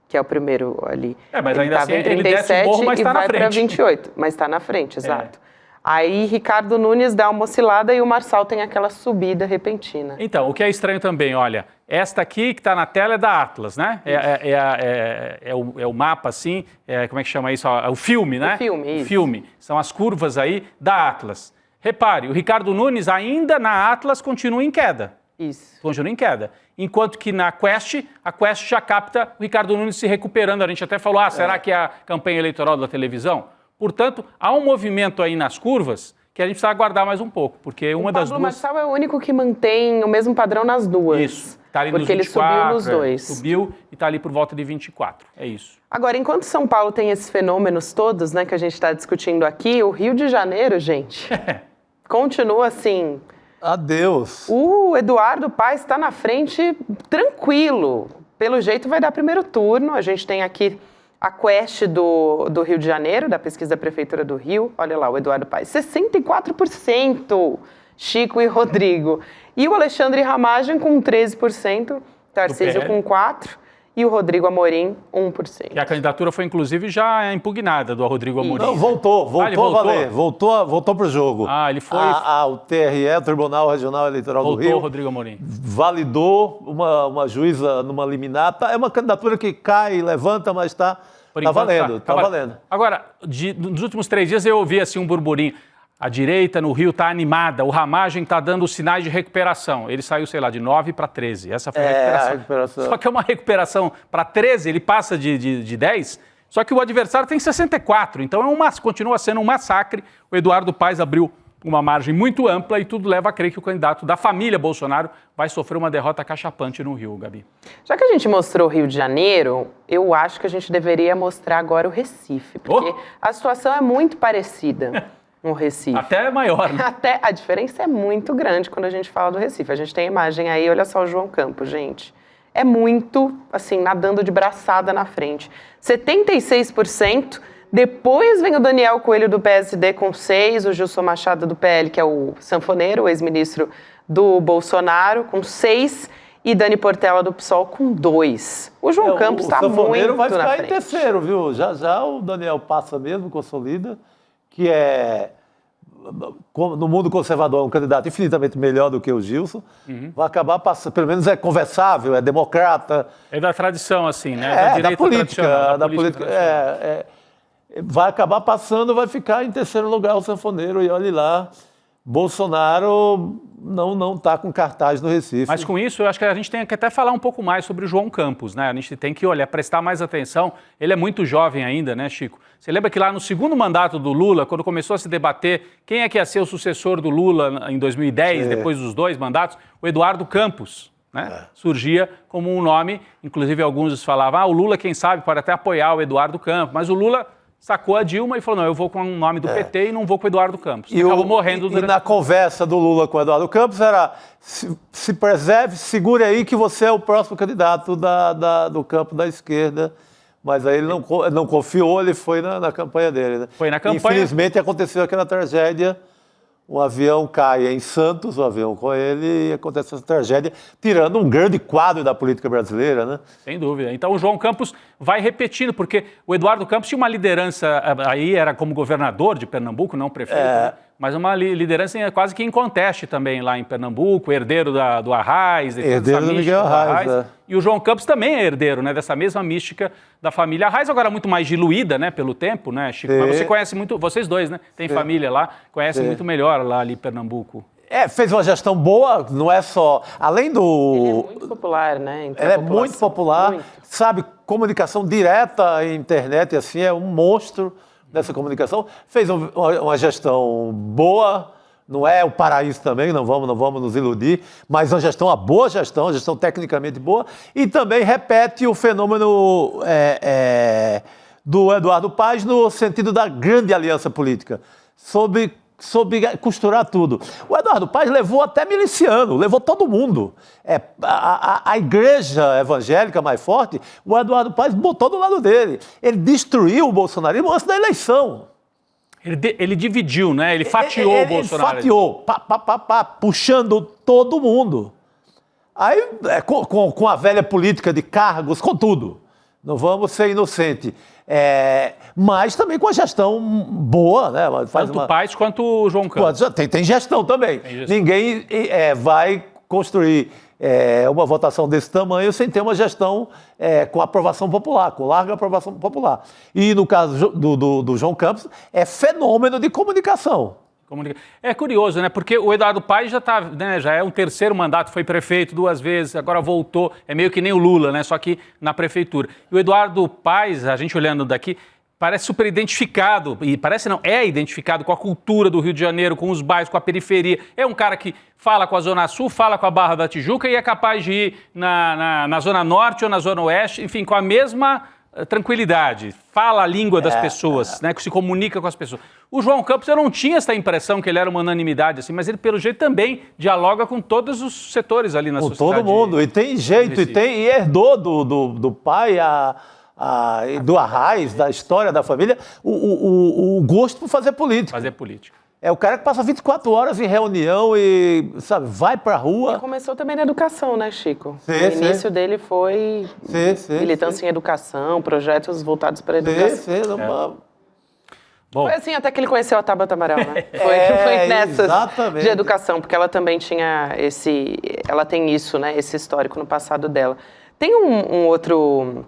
que é o primeiro ali. Mas ainda assim, ele desce o morro, mas está na frente. E vai para 28, mas está na frente, exato. Aí, Ricardo Nunes dá uma oscilada e o Marçal tem aquela subida repentina. Então, o que é estranho também, olha, esta aqui que está na tela é da Atlas, né? É o mapa, assim, como é que chama isso? O filme, né? O filme, isso. O filme. São as curvas aí da Atlas. Repare, o Ricardo Nunes ainda na Atlas continua em queda. Isso. Continua em queda. Enquanto que na Quest, a Quest já capta o Ricardo Nunes se recuperando. A gente até falou, será que é a campanha eleitoral da televisão? Portanto, há um movimento aí nas curvas que a gente precisa aguardar mais um pouco, porque uma das duas... O Pablo Marçal é o único que mantém o mesmo padrão nas duas. Isso. Tá ali porque nos 24, ele subiu nos dois. Subiu e está ali por volta de 24. É isso. Agora, enquanto São Paulo tem esses fenômenos todos, né, que a gente está discutindo aqui, o Rio de Janeiro, gente, continua assim... Adeus. O Eduardo Paes está na frente tranquilo. Pelo jeito vai dar primeiro turno. A gente tem aqui a Quest do Rio de Janeiro, da pesquisa da Prefeitura do Rio. Olha lá, o Eduardo Paes, 64%, Chico e Rodrigo. E o Alexandre Ramagem com 13%, Tarcísio com 4%. E o Rodrigo Amorim, 1%. E a candidatura foi, inclusive, já impugnada do Rodrigo Amorim. Não, voltou a valer, voltou para o jogo. Ele foi... O TRE, o Tribunal Regional Eleitoral do Rio, voltou o Rodrigo Amorim. Validou uma juíza numa liminar. É uma candidatura que cai e levanta, mas está valendo. Agora, nos últimos 3 dias eu ouvi assim, um burburinho. A direita no Rio está animada, o Ramagem está dando sinais de recuperação. Ele saiu, sei lá, de 9 para 13. Essa foi a recuperação. Só que é uma recuperação para 13, ele passa de 10, só que o adversário tem 64. Então continua sendo um massacre. O Eduardo Paes abriu uma margem muito ampla e tudo leva a crer que o candidato da família Bolsonaro vai sofrer uma derrota cachapante no Rio, Gabi. Já que a gente mostrou o Rio de Janeiro, eu acho que a gente deveria mostrar agora o Recife, porque a situação é muito parecida. No Recife. Até maior, né? A diferença é muito grande quando a gente fala do Recife. A gente tem a imagem aí, olha só o João Campos, gente. É muito, assim, nadando de braçada na frente. 76%. Depois vem o Daniel Coelho do PSD com 6%, o Gilson Machado do PL, que é o sanfoneiro, o ex-ministro do Bolsonaro, com 6%, e Dani Portela do PSOL com 2%. O João Campos está muito na frente. O sanfoneiro vai ficar em terceiro, viu? Já o Daniel passa mesmo, consolida, que é, no mundo conservador, um candidato infinitamente melhor do que o Gilson, vai acabar passando, pelo menos é conversável, é democrata. É da tradição, assim, né? Da política. Vai acabar passando, vai ficar em terceiro lugar o sanfoneiro, e olhe lá, Bolsonaro não está com cartaz no Recife. Mas com isso, eu acho que a gente tem que até falar um pouco mais sobre o João Campos, né? A gente tem que, prestar mais atenção. Ele é muito jovem ainda, né, Chico? Você lembra que lá no segundo mandato do Lula, quando começou a se debater quem é que ia ser o sucessor do Lula em 2010, depois dos 2 mandatos, o Eduardo Campos, né? Surgia como um nome, inclusive alguns falavam, o Lula, quem sabe, pode até apoiar o Eduardo Campos, mas o Lula sacou a Dilma e falou, não, eu vou com o nome do PT e não vou com o Eduardo Campos. E acabou morrendo durante... E na conversa do Lula com o Eduardo Campos era, se preserve, segure aí que você é o próximo candidato do campo da esquerda. Mas aí ele não confiou, ele foi na campanha dele. Né? Foi na campanha. Infelizmente aconteceu aquela tragédia, um avião cai em Santos, o avião com ele, e acontece essa tragédia, tirando um grande quadro da política brasileira, né? Sem dúvida. Então o João Campos vai repetindo, porque o Eduardo Campos tinha uma liderança, aí era como governador de Pernambuco, não prefeito, né? Mas uma liderança quase que em conteste também lá em Pernambuco, herdeiro do Arraes. Herdeiro do Miguel Arraes. E o João Campos também é herdeiro, né, dessa mesma mística da família Arraes, agora muito mais diluída, né, pelo tempo, né, Chico? Mas você conhece muito, vocês dois, né, tem família lá, conhecem muito melhor lá ali em Pernambuco. Fez uma gestão boa, não é só... Além do... Ele é muito popular, né? Ele é muito popular, sabe, comunicação direta, internet, assim, é um monstro nessa comunicação. Fez uma gestão boa, não é o paraíso também, não vamos nos iludir, mas uma boa gestão, uma gestão tecnicamente boa, e também repete o fenômeno do Eduardo Paes no sentido da grande aliança política, soube costurar tudo. O Eduardo Paes levou até miliciano, levou todo mundo. A igreja evangélica mais forte, o Eduardo Paes botou do lado dele. Ele destruiu o bolsonarismo antes da eleição. Ele dividiu, né? Ele fatiou o Bolsonaro. Ele fatiou, puxando todo mundo. Aí, com a velha política de cargos, com tudo. Não vamos ser inocentes. Mas também com a gestão boa, né? Tanto o Paes quanto o João Campos. Tem gestão também. Ninguém vai construir uma votação desse tamanho sem ter uma gestão com aprovação popular, com larga aprovação popular. E no caso do João Campos, é fenômeno de comunicação. É curioso, né? Porque o Eduardo Paes já é um terceiro mandato, foi prefeito 2 vezes, agora voltou, é meio que nem o Lula, né? Só que na prefeitura. E o Eduardo Paes, a gente olhando daqui, parece super identificado, e parece não, é identificado com a cultura do Rio de Janeiro, com os bairros, com a periferia. É um cara que fala com a Zona Sul, fala com a Barra da Tijuca e é capaz de ir na Zona Norte ou na Zona Oeste, enfim, com a mesma tranquilidade, fala a língua das pessoas, né, que se comunica com as pessoas. O João Campos, eu não tinha essa impressão que ele era uma unanimidade, assim, mas ele, pelo jeito, também dialoga com todos os setores ali na sociedade. Com todo mundo, e tem jeito, e herdou do pai, do Arraiz, da história da família, o gosto por fazer política. Fazer política. É o cara que passa 24 horas em reunião e, sabe, vai pra rua. E começou também na educação, né, Chico? Sim, o início dele foi militância em educação, projetos voltados para a educação. Bom, Foi assim até que ele conheceu a Tabata Amaral, né? Foi nessas exatamente. de educação, porque ela também tinha ela tem isso, né? Esse histórico no passado dela. Tem um outro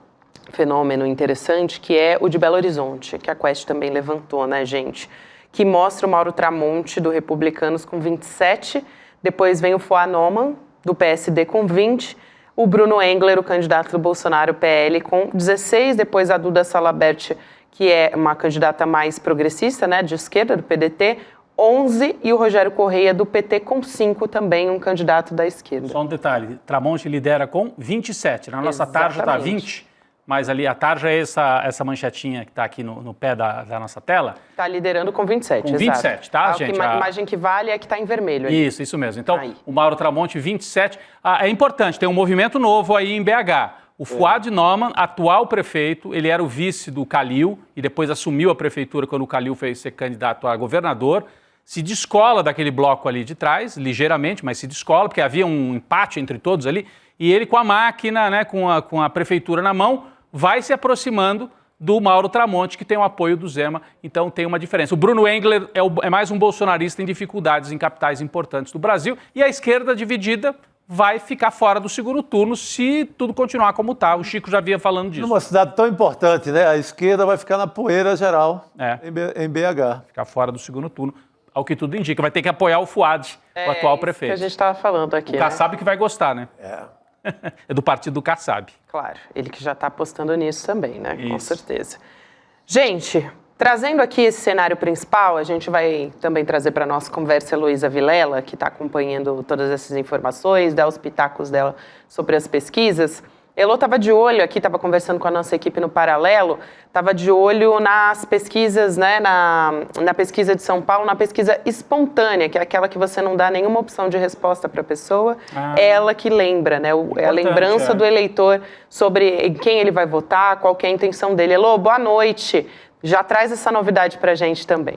fenômeno interessante que é o de Belo Horizonte, que a Quest também levantou, né, gente? Que mostra o Mauro Tramonte, do Republicanos, com 27, depois vem o Fuad Noman, do PSD, com 20, o Bruno Engler, o candidato do Bolsonaro, PL, com 16, depois a Duda Salabert, que é uma candidata mais progressista, né, de esquerda, do PDT, 11, e o Rogério Correia, do PT, com 5, também um candidato da esquerda. só um detalhe, Tramonte lidera com 27, na nossa tarja está 20, mas ali a tarja é essa manchetinha que está aqui no pé da nossa tela. Está liderando com 27, Com 27, exato. tá, A gente? A imagem que vale é que está em vermelho. Aí. Isso mesmo. Então, Aí. o Mauro Tramonte, 27. É importante, tem um movimento novo aí em BH. O Fuad Noman, atual prefeito, ele era o vice do Calil e depois assumiu a prefeitura quando o Calil foi ser candidato a governador. Se descola daquele bloco ali de trás, ligeiramente, mas se descola, porque havia um empate entre todos ali. E ele com a máquina, né, com a prefeitura na mão, vai se aproximando do Mauro Tramonte, que tem o apoio do Zema, então tem uma diferença. O Bruno Engler é mais um bolsonarista em dificuldades em capitais importantes do Brasil, e a esquerda dividida vai ficar fora do segundo turno se tudo continuar como está. O Chico já vinha falando disso. Numa cidade tão importante, né? A esquerda vai ficar na poeira geral em BH. Ficar fora do segundo turno, ao que tudo indica. Vai ter que apoiar o Fuad, o atual prefeito. Que a gente estava falando aqui, O Kassab que vai gostar, né? É do partido do Kassab. Claro, ele que já está apostando nisso também, né? Isso. Com certeza. Gente, trazendo aqui esse cenário principal, a gente vai também trazer para a nossa conversa a Heloísa Vilela, que está acompanhando todas essas informações, dá os pitacos dela sobre as pesquisas. Elô estava de olho aqui, estava conversando com a nossa equipe no Paralelo, estava de olho nas pesquisas, né, na pesquisa de São Paulo, na pesquisa espontânea, que é aquela que você não dá nenhuma opção de resposta para a pessoa, é ela que lembra, né, é a lembrança do eleitor sobre em quem ele vai votar, qual que é a intenção dele. Elô, boa noite, já traz essa novidade para a gente também.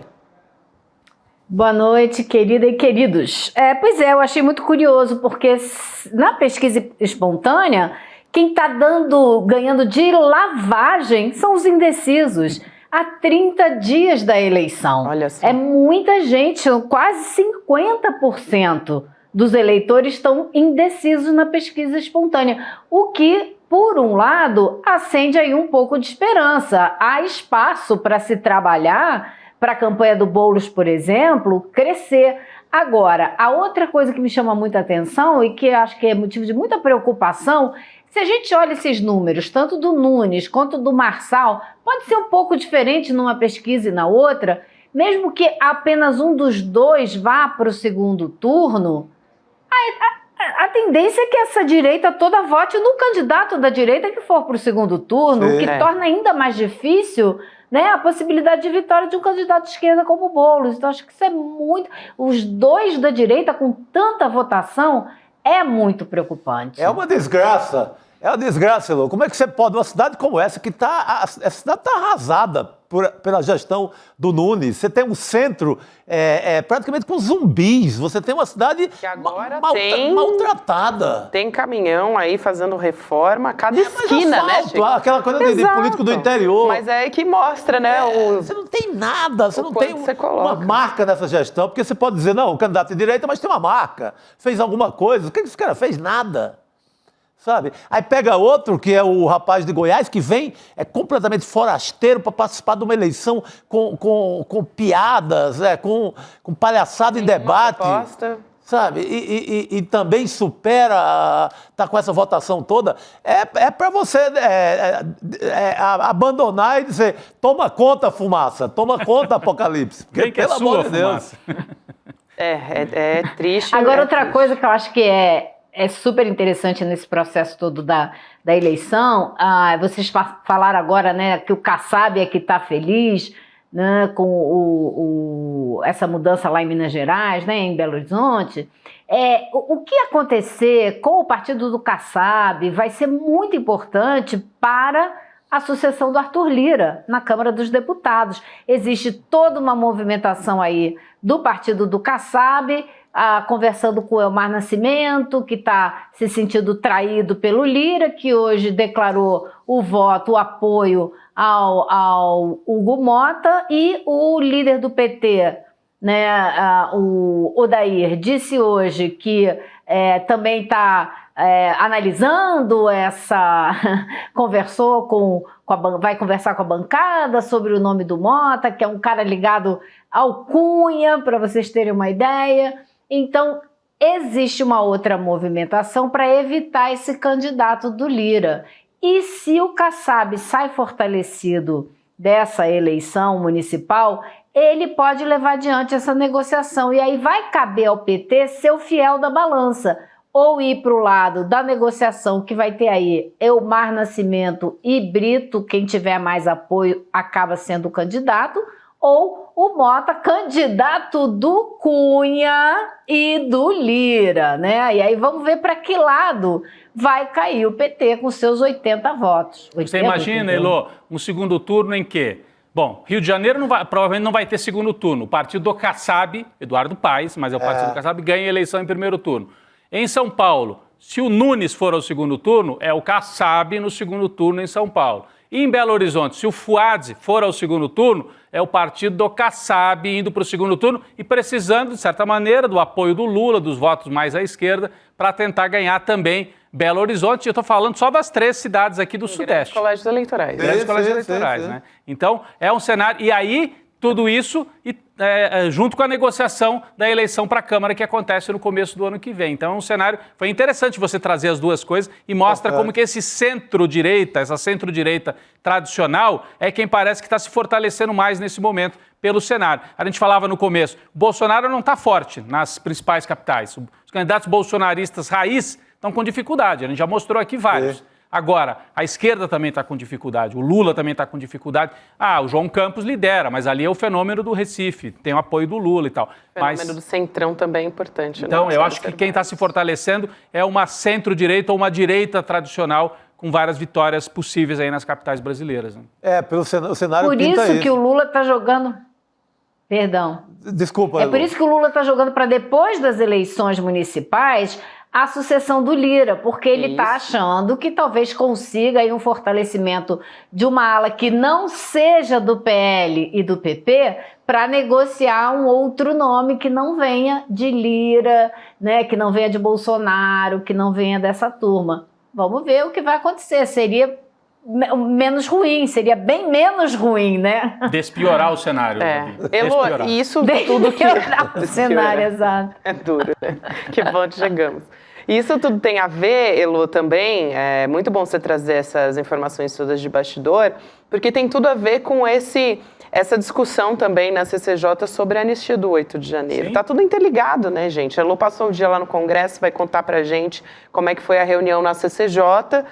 Boa noite, querida e queridos. Pois é, eu achei muito curioso, porque na pesquisa espontânea, quem está ganhando de lavagem são os indecisos. Há 30 dias da eleição. Olha só. É muita gente, quase 50% dos eleitores estão indecisos na pesquisa espontânea. O que, por um lado, acende aí um pouco de esperança. Há espaço para se trabalhar, para a campanha do Boulos, por exemplo, crescer. Agora, a outra coisa que me chama muita atenção e que acho que é motivo de muita preocupação, se a gente olha esses números, tanto do Nunes quanto do Marçal, pode ser um pouco diferente numa pesquisa e na outra, mesmo que apenas um dos dois vá para o segundo turno, a tendência é que essa direita toda vote no candidato da direita que for para o segundo turno, o que torna ainda mais difícil, né, a possibilidade de vitória de um candidato de esquerda como o Boulos. Então, acho que isso é muito... Os dois da direita com tanta votação é muito preocupante. É uma desgraça. É uma desgraça, Elô. Como é que você pode, uma cidade como essa, que a cidade está arrasada pela gestão do Nunes, você tem um centro praticamente com zumbis, você tem uma cidade que agora maltratada. Tem caminhão aí fazendo reforma a cada esquina, asfalto, né, Chico? aquela coisa de político do interior. Mas é aí que mostra, né? Você não tem nada, você não tem uma marca nessa gestão, porque você pode dizer, não, o candidato de direita, mas tem uma marca, fez alguma coisa. O que esse cara fez? Nada. Sabe? Aí pega outro, que é o rapaz de Goiás, que vem completamente forasteiro para participar de uma eleição com piadas, com palhaçada em debate. Sabe? E também supera, tá com essa votação toda. É para você abandonar e dizer, toma conta, fumaça, toma conta, apocalipse. Quem que é sua, fumaça? É triste. Agora, outra coisa que eu acho que é é super interessante nesse processo todo da eleição. Vocês falaram agora, né, que o Kassab é que está feliz, né, com essa mudança lá em Minas Gerais, né, em Belo Horizonte. O que acontecer com o partido do Kassab vai ser muito importante para a sucessão do Arthur Lira na Câmara dos Deputados. Existe toda uma movimentação aí do partido do Kassab, conversando com o Elmar Nascimento, que está se sentindo traído pelo Lira, que hoje declarou o apoio ao Hugo Mota, e o líder do PT, né, o Odair, disse hoje que também está analisando vai conversar com a bancada sobre o nome do Mota, que é um cara ligado ao Cunha, para vocês terem uma ideia. Então, existe uma outra movimentação para evitar esse candidato do Lira. E se o Kassab sai fortalecido dessa eleição municipal, ele pode levar adiante essa negociação. E aí vai caber ao PT ser o fiel da balança, ou ir para o lado da negociação, que vai ter aí Elmar Nascimento e Brito, quem tiver mais apoio acaba sendo o candidato, ou o Mota, candidato do Cunha e do Lira, né? E aí vamos ver para que lado vai cair o PT com seus 80 votos. 80, você imagina, Elô, um segundo turno em que? Bom, Rio de Janeiro provavelmente não vai ter segundo turno. O partido do Kassab, Eduardo Paes, mas é o partido do Kassab, ganha a eleição em primeiro turno. Em São Paulo, se o Nunes for ao segundo turno, é o Kassab no segundo turno em São Paulo. E em Belo Horizonte, se o Fuad for ao segundo turno, é o partido do Kassab indo para o segundo turno e precisando, de certa maneira, do apoio do Lula, dos votos mais à esquerda, para tentar ganhar também Belo Horizonte. Eu estou falando só das 3 cidades aqui do Sudeste. Colégios eleitorais. Grandes colégios eleitorais, né? Então, é um cenário... E aí, tudo isso junto com a negociação da eleição para a Câmara que acontece no começo do ano que vem. Então é um cenário, foi interessante você trazer as duas coisas e mostra como que esse centro-direita, essa centro-direita tradicional é quem parece que está se fortalecendo mais nesse momento pelo cenário. A gente falava no começo, Bolsonaro não está forte nas principais capitais. Os candidatos bolsonaristas raiz estão com dificuldade, a gente já mostrou aqui vários. Agora, a esquerda também está com dificuldade, o Lula também está com dificuldade. O João Campos lidera, mas ali é o fenômeno do Recife, tem o apoio do Lula e tal. O fenômeno do Centrão também é importante. Então, eu acho que quem está se fortalecendo é uma centro-direita ou uma direita tradicional com várias vitórias possíveis aí nas capitais brasileiras. Né? Pelo cenário por isso que o Lula está jogando... Perdão. Desculpa. É por isso que o Lula está jogando para depois das eleições municipais a sucessão do Lira, porque ele está achando que talvez consiga aí um fortalecimento de uma ala que não seja do PL e do PP para negociar um outro nome que não venha de Lira, né, que não venha de Bolsonaro, que não venha dessa turma. Vamos ver o que vai acontecer. Seria menos ruim, seria bem menos ruim, né? Despiorar o cenário. Elô, isso tudo que... o cenário, exato. É duro, né? Que bom que chegamos. Isso tudo tem a ver, Elô, também, é muito bom você trazer essas informações todas de bastidor, porque tem tudo a ver com essa discussão também na CCJ sobre a anistia do 8 de janeiro. Sim. Tá tudo interligado, né, gente? A Elô passou o dia lá no Congresso, vai contar pra gente como é que foi a reunião na CCJ,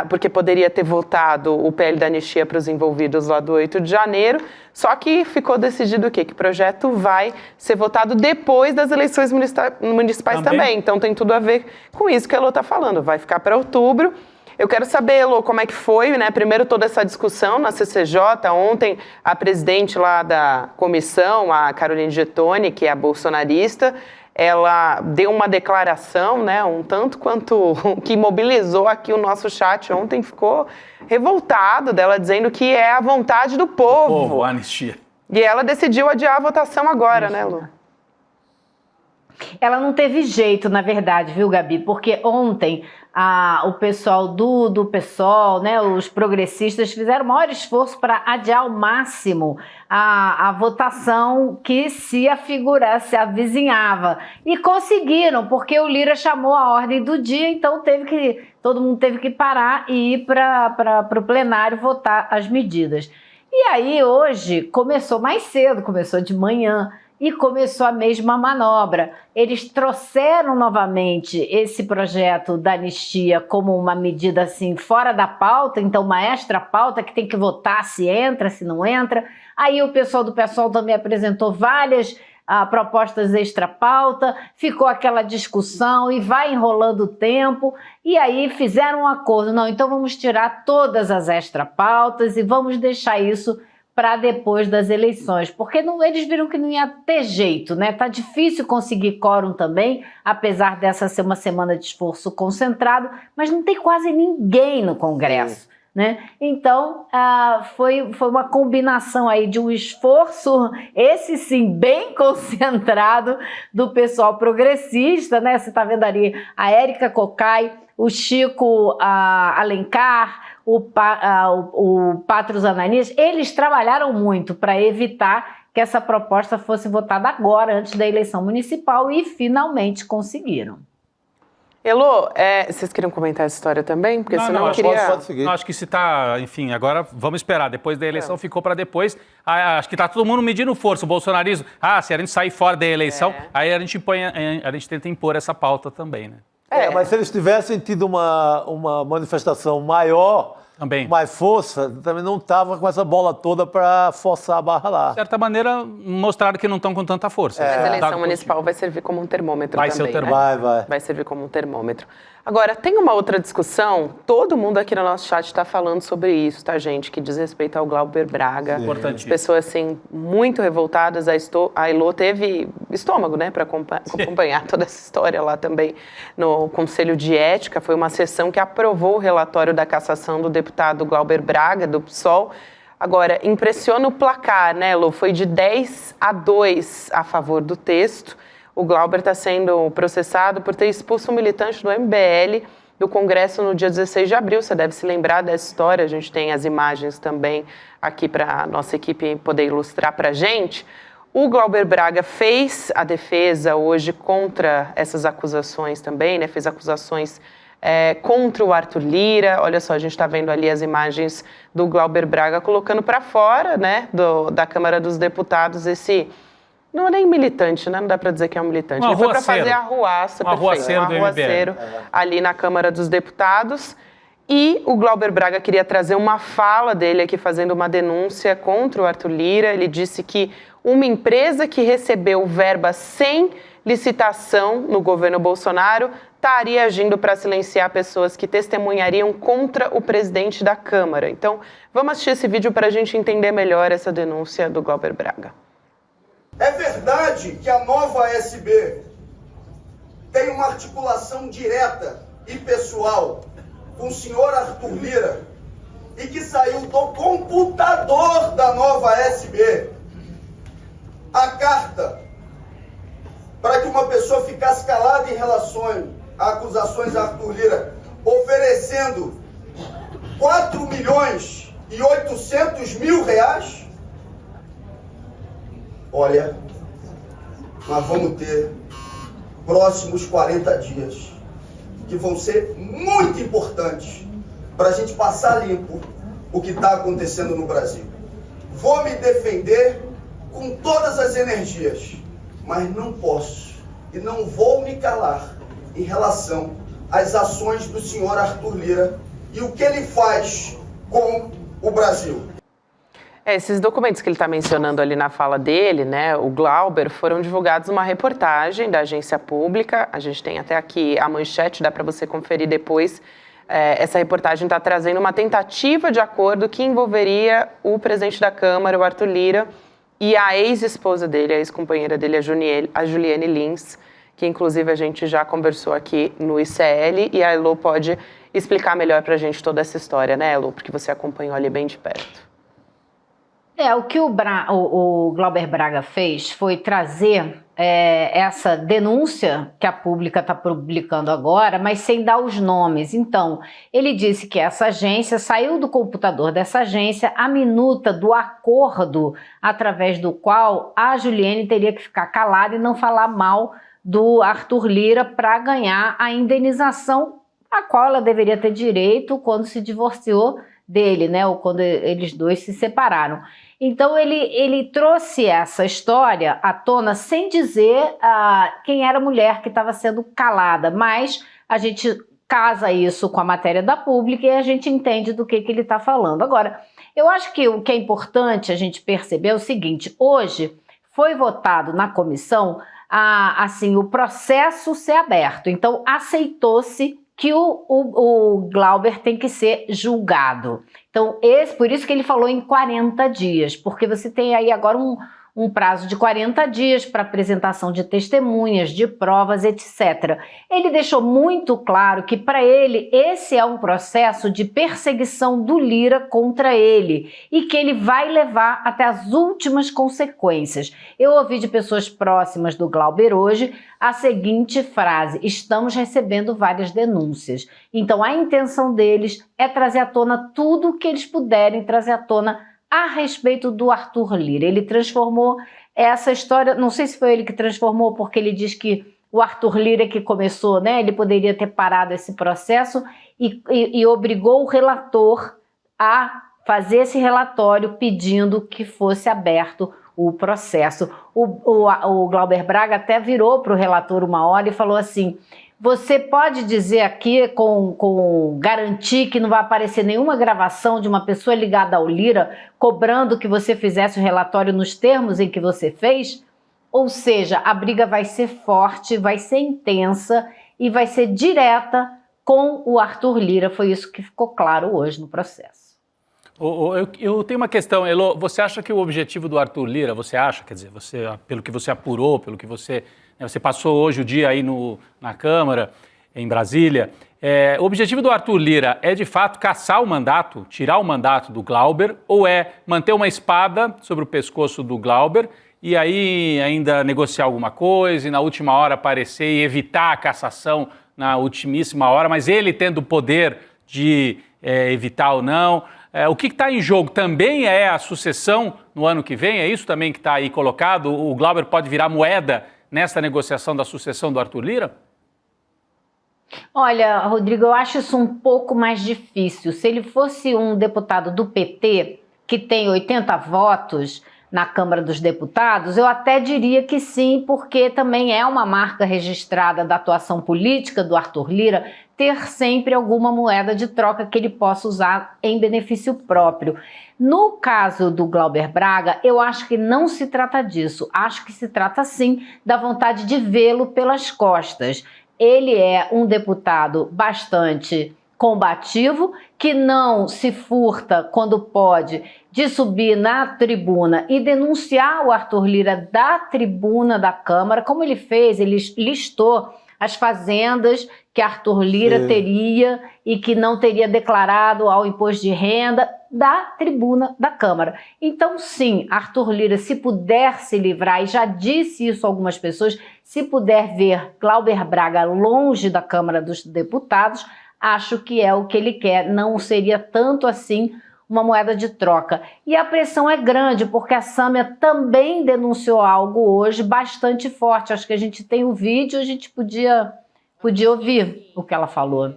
porque poderia ter votado o PL da anistia para os envolvidos lá do 8 de janeiro, só que ficou decidido o quê? Que o projeto vai ser votado depois das eleições municipais também. Então tem tudo a ver com isso que a Elô está falando, vai ficar para outubro. Eu quero saber, Elô, como é que foi, né? Primeiro toda essa discussão na CCJ, ontem a presidente lá da comissão, a Caroline Gettoni, que é a bolsonarista, ela deu uma declaração, né, um tanto quanto que mobilizou aqui o nosso chat ontem, ficou revoltado dela, dizendo que é a vontade do povo. A anistia. E ela decidiu adiar a votação agora, né, Lu? Ela não teve jeito, na verdade, viu, Gabi? Porque ontem o pessoal do PSOL, né, os progressistas, fizeram o maior esforço para adiar ao máximo a votação que se avizinhava. E conseguiram, porque o Lira chamou a ordem do dia, então todo mundo teve que parar e ir para o plenário votar as medidas. E aí, hoje, começou mais cedo, começou de manhã, e começou a mesma manobra. Eles trouxeram novamente esse projeto da anistia como uma medida assim fora da pauta, então uma extra pauta que tem que votar se entra, se não entra. Aí o pessoal do PSOL também apresentou várias propostas extra pauta, ficou aquela discussão e vai enrolando o tempo, e aí fizeram um acordo, não, então vamos tirar todas as extra pautas e vamos deixar isso para depois das eleições, porque eles viram que não ia ter jeito, né? Tá difícil conseguir quórum também, apesar dessa ser uma semana de esforço concentrado, mas não tem quase ninguém no Congresso, né? Então, foi uma combinação aí de um esforço, esse sim, bem concentrado do pessoal progressista, né? Você tá vendo ali a Érica Cocai, o Chico Alencar, o Patros Ananias, eles trabalharam muito para evitar que essa proposta fosse votada agora, antes da eleição municipal, e finalmente conseguiram. Elô, vocês queriam comentar essa história também? Porque senão eu queria... Pode seguir. Não, acho que se tá, enfim, agora vamos esperar. Depois da eleição ficou para depois. Acho que tá todo mundo medindo força. O bolsonarismo, se a gente sair fora da eleição, aí a gente tenta impor essa pauta também, né? Mas se eles tivessem tido uma manifestação maior, também, mais força, também não estava com essa bola toda para forçar a barra lá. De certa maneira, mostraram que não estão com tanta força. Mas a eleição municipal vai servir como um termômetro também, Vai ser o termômetro. né? Vai servir como um termômetro. Agora, tem uma outra discussão, todo mundo aqui no nosso chat está falando sobre isso, tá, gente? Que diz respeito ao Glauber Braga. Importante. Pessoas, assim, muito revoltadas. A Elô teve estômago, né, para acompanhar toda essa história lá também no Conselho de Ética. Foi uma sessão que aprovou o relatório da cassação do deputado Glauber Braga, do PSOL. Agora, impressiona o placar, né, Elô? Foi de 10-2 a favor do texto. O Glauber está sendo processado por ter expulso um militante do MBL do Congresso no dia 16 de abril. Você deve se lembrar dessa história. A gente tem as imagens também aqui para a nossa equipe poder ilustrar para a gente. O Glauber Braga fez a defesa hoje contra essas acusações também, né? Fez acusações contra o Arthur Lira. Olha só, a gente está vendo ali as imagens do Glauber Braga colocando para fora, né, da Câmara dos Deputados esse... Não é nem militante, né? Não dá para dizer que é um militante. Ele foi para fazer a arruaça, arruaceiro ali na Câmara dos Deputados. E o Glauber Braga queria trazer uma fala dele aqui, fazendo uma denúncia contra o Arthur Lira. Ele disse que uma empresa que recebeu verba sem licitação no governo Bolsonaro estaria agindo para silenciar pessoas que testemunhariam contra o presidente da Câmara. Então, vamos assistir esse vídeo para a gente entender melhor essa denúncia do Glauber Braga. É verdade que a nova ASB tem uma articulação direta e pessoal com o senhor Arthur Lira e que saiu do computador da nova ASB a carta para que uma pessoa ficasse calada em relação a acusações a Arthur Lira, oferecendo 4.800.000 reais. Olha, nós vamos ter próximos 40 dias que vão ser muito importantes para a gente passar limpo o que está acontecendo no Brasil. Vou me defender com todas as energias, mas não posso e não vou me calar em relação às ações do senhor Arthur Lira e o que ele faz com o Brasil. Esses documentos que ele está mencionando ali na fala dele, né, o Glauber, foram divulgados numa reportagem da agência pública. A gente tem até aqui a manchete, dá para você conferir depois. Essa reportagem está trazendo uma tentativa de acordo que envolveria o presidente da Câmara, o Arthur Lira, e a ex-esposa dele, a ex-companheira dele, a Juliane Lins, que inclusive a gente já conversou aqui no ICL, e a Elô pode explicar melhor para a gente toda essa história, né, Elô? Porque você acompanhou ali bem de perto. O que o Glauber Braga fez foi trazer essa denúncia que a Pública está publicando agora, mas sem dar os nomes. Então, ele disse que essa agência saiu do computador dessa agência a minuta do acordo através do qual a Juliane teria que ficar calada e não falar mal do Arthur Lira para ganhar a indenização a qual ela deveria ter direito quando se divorciou dele, né? Ou quando eles dois se separaram. Então ele trouxe essa história à tona sem dizer quem era a mulher que estava sendo calada, mas a gente casa isso com a matéria da Pública e a gente entende do que ele está falando. Agora, eu acho que o que é importante a gente perceber é o seguinte: hoje foi votado na comissão assim, o processo ser aberto, então aceitou-se que o Glauber tem que ser julgado. Então, por isso que ele falou em 40 dias, porque você tem aí agora um prazo de 40 dias para apresentação de testemunhas, de provas, etc. Ele deixou muito claro que, para ele, esse é um processo de perseguição do Lira contra ele e que ele vai levar até as últimas consequências. Eu ouvi de pessoas próximas do Glauber hoje a seguinte frase: estamos recebendo várias denúncias. Então, a intenção deles é trazer à tona tudo o que eles puderem trazer à tona a respeito do Arthur Lira. Ele transformou essa história, não sei se foi ele que transformou, porque ele diz que o Arthur Lira que começou, né? Ele poderia ter parado esse processo e obrigou o relator a fazer esse relatório pedindo que fosse aberto o processo. O Glauber Braga até virou para o relator uma hora e falou assim: você pode dizer aqui com garantir que não vai aparecer nenhuma gravação de uma pessoa ligada ao Lira cobrando que você fizesse o relatório nos termos em que você fez? Ou seja, a briga vai ser forte, vai ser intensa e vai ser direta com o Arthur Lira. Foi isso que ficou claro hoje no processo. Eu tenho uma questão, Elô. Você acha que o objetivo do Arthur Lira, você acha, quer dizer, pelo que você apurou, pelo que você passou hoje o dia aí na Câmara, em Brasília, o objetivo do Arthur Lira é de fato caçar o mandato, tirar o mandato do Glauber, ou é manter uma espada sobre o pescoço do Glauber e aí ainda negociar alguma coisa e na última hora aparecer e evitar a cassação na ultimíssima hora, mas ele tendo o poder de evitar ou não? O que está em jogo também é a sucessão no ano que vem? É isso também que está aí colocado? O Glauber pode virar moeda nessa negociação da sucessão do Arthur Lira? Olha, Rodrigo, eu acho isso um pouco mais difícil. Se ele fosse um deputado do PT, que tem 80 votos na Câmara dos Deputados, eu até diria que sim, porque também é uma marca registrada da atuação política do Arthur Lira ter sempre alguma moeda de troca que ele possa usar em benefício próprio. No caso do Glauber Braga, eu acho que não se trata disso. Acho que se trata, sim, da vontade de vê-lo pelas costas. Ele é um deputado bastante combativo, que não se furta quando pode de subir na tribuna e denunciar o Arthur Lira da tribuna da Câmara, como ele fez, ele listou as fazendas que Arthur Lira teria e que não teria declarado ao imposto de renda da tribuna da Câmara. Então, sim, Arthur Lira, se puder se livrar, e já disse isso a algumas pessoas, se puder ver Glauber Braga longe da Câmara dos Deputados, acho que é o que ele quer, não seria tanto assim uma moeda de troca. E a pressão é grande, porque a Sâmia também denunciou algo hoje bastante forte. Acho que a gente tem o vídeo, a gente podia ouvir o que ela falou.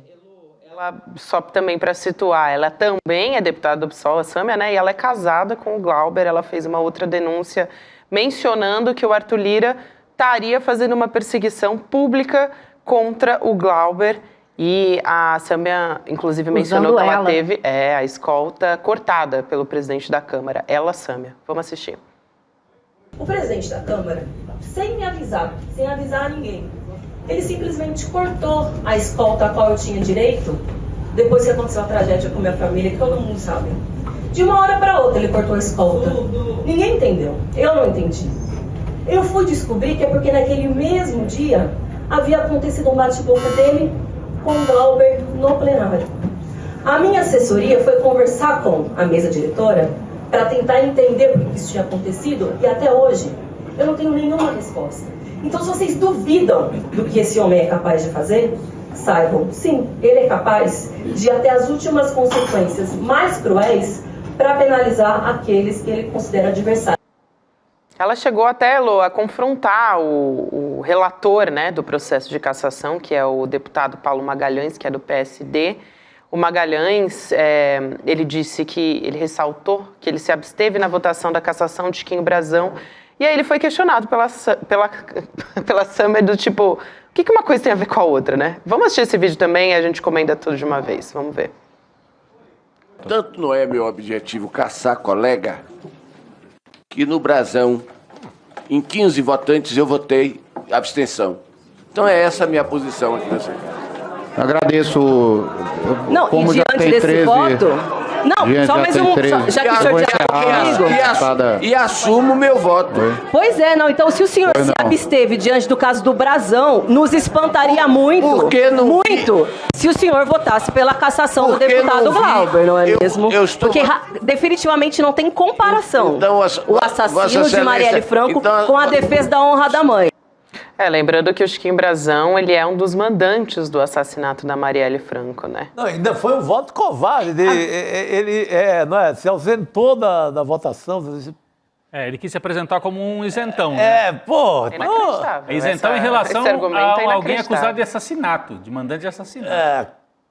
Ela, só também para situar, ela também é deputada do PSOL, a Sâmia, né? E ela é casada com o Glauber. Ela fez uma outra denúncia mencionando que o Arthur Lira estaria fazendo uma perseguição pública contra o Glauber. E a Sâmia, inclusive, mencionou que ela teve a escolta cortada pelo presidente da Câmara. Ela, Sâmia. Vamos assistir. O presidente da Câmara, sem me avisar, sem avisar ninguém, ele simplesmente cortou a escolta a qual eu tinha direito, depois que aconteceu a tragédia com minha família, que todo mundo sabe. De uma hora para outra ele cortou a escolta. Ninguém entendeu. Eu não entendi. Eu fui descobrir que é porque naquele mesmo dia havia acontecido um bate-boca dele com o Glauber no plenário. A minha assessoria foi conversar com a mesa diretora para tentar entender por que isso tinha acontecido e até hoje eu não tenho nenhuma resposta. Então, se vocês duvidam do que esse homem é capaz de fazer, saibam, sim, ele é capaz de ir até as últimas consequências mais cruéis para penalizar aqueles que ele considera adversários. Ela chegou até, Elô, a confrontar o relator, né, do processo de cassação, que é o deputado Paulo Magalhães, que é do PSD. o Magalhães, ele disse que, ele ressaltou que ele se absteve na votação da cassação de Chiquinho Brazão, e aí ele foi questionado pela Summer do tipo, o que uma coisa tem a ver com a outra, né? Vamos assistir esse vídeo também e a gente comenta tudo de uma vez, vamos ver. Tanto não é meu objetivo caçar colega, que no Brasão, em 15 votantes, eu votei abstenção. Então é essa a minha posição aqui nessa casa. Agradeço. Não, como e já diante tem desse 13, voto... Não, só mais um... Já que o senhor já e assumo meu voto. Pois é, não. Então, se o senhor se absteve diante do caso do Brazão, nos espantaria muito. Por que não muito. Se o senhor votasse pela cassação do deputado Glauber, não é mesmo? Porque definitivamente não tem comparação. Então, o assassino de Marielle Franco com a defesa da honra da mãe. Lembrando que o Chiquinho Brazão, ele é um dos mandantes do assassinato da Marielle Franco, né? Não, ainda foi um voto covarde. Ele se ausentou da votação. Ele quis se apresentar como um isentão. Inacreditável. Isentão em relação a alguém acusado de assassinato, de mandante de assassinato.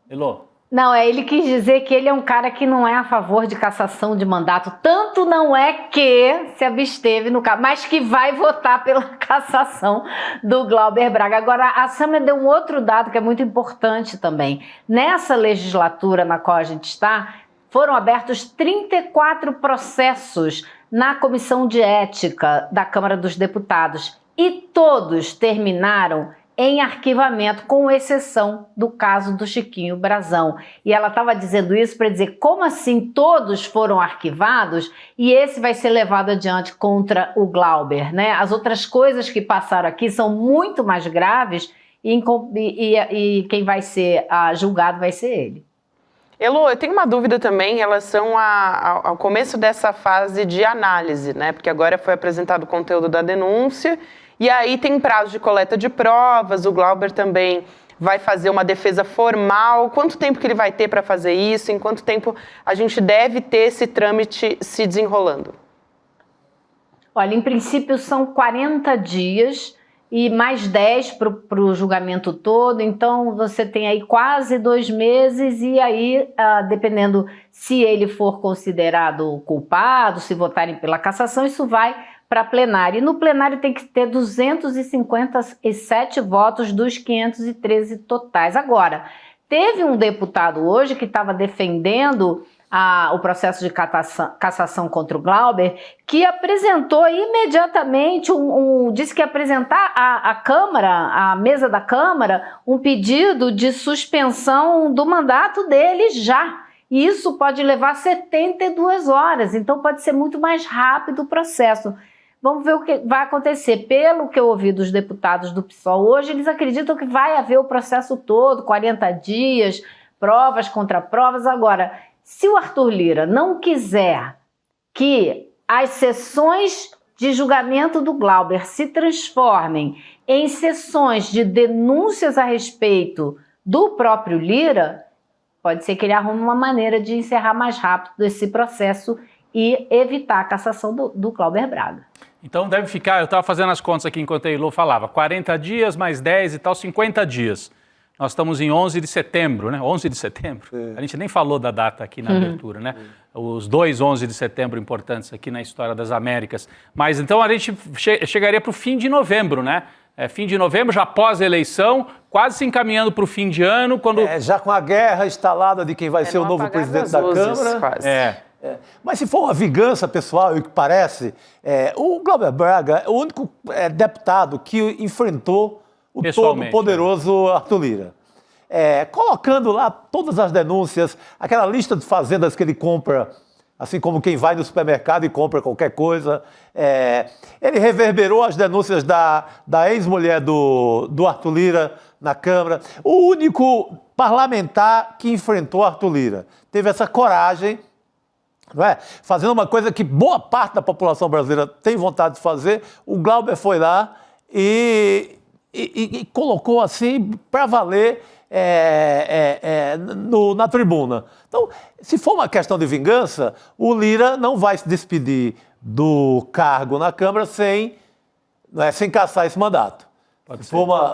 Elô? Não, ele quis dizer que ele é um cara que não é a favor de cassação de mandato. Tanto não é que se absteve no caso, mas que vai votar pela cassação do Glauber Braga. Agora, a Sâmia deu um outro dado que é muito importante também. Nessa legislatura na qual a gente está, foram abertos 34 processos na Comissão de Ética da Câmara dos Deputados e todos terminaram em arquivamento, com exceção do caso do Chiquinho Brazão. E ela estava dizendo isso para dizer, como assim todos foram arquivados e esse vai ser levado adiante contra o Glauber, né? As outras coisas que passaram aqui são muito mais graves e quem vai ser julgado vai ser ele. Elô, eu tenho uma dúvida também em relação ao começo dessa fase de análise, né? Porque agora foi apresentado o conteúdo da denúncia e aí tem prazo de coleta de provas, o Glauber também vai fazer uma defesa formal. Quanto tempo que ele vai ter para fazer isso? Em quanto tempo a gente deve ter esse trâmite se desenrolando? Olha, em princípio são 40 dias e mais 10 para o julgamento todo, então você tem aí quase 2 meses e aí, dependendo se ele for considerado culpado, se votarem pela cassação, isso vai para plenário. E no plenário tem que ter 257 votos dos 513 totais. Agora, teve um deputado hoje que estava defendendo o processo de cassação contra o Glauber, que apresentou imediatamente, disse que ia apresentar à Câmara, à mesa da Câmara, um pedido de suspensão do mandato dele já. E isso pode levar 72 horas, então pode ser muito mais rápido o processo. Vamos ver o que vai acontecer. Pelo que eu ouvi dos deputados do PSOL hoje, eles acreditam que vai haver o processo todo, 40 dias, provas contra provas. Agora, se o Arthur Lira não quiser que as sessões de julgamento do Glauber se transformem em sessões de denúncias a respeito do próprio Lira, pode ser que ele arrume uma maneira de encerrar mais rápido esse processo e evitar a cassação do Glauber Braga. Então deve ficar, eu estava fazendo as contas aqui enquanto a Elô falava, 40 dias mais 10 e tal, 50 dias. Nós estamos em 11 de setembro, né? 11 de setembro. A gente nem falou da data aqui na abertura, né? Os dois 11 de setembro importantes aqui na história das Américas. Mas então a gente chegaria para o fim de novembro, né? Fim de novembro, já após a eleição, quase se encaminhando para o fim de ano, quando... já com a guerra instalada de quem vai ser o novo presidente da Câmara. Quase. Mas se for uma vingança pessoal, e o que parece, o Glauber Braga é o único deputado que enfrentou o todo poderoso Arthur Lira. Colocando lá todas as denúncias, aquela lista de fazendas que ele compra, assim como quem vai no supermercado e compra qualquer coisa. Ele reverberou as denúncias da ex-mulher do Arthur Lira na Câmara. O único parlamentar que enfrentou Arthur Lira. Teve essa coragem, não é? Fazendo uma coisa que boa parte da população brasileira tem vontade de fazer. O Glauber foi lá e colocou assim para valer na tribuna. Então, se for uma questão de vingança, o Lira não vai se despedir do cargo na Câmara sem cassar esse mandato.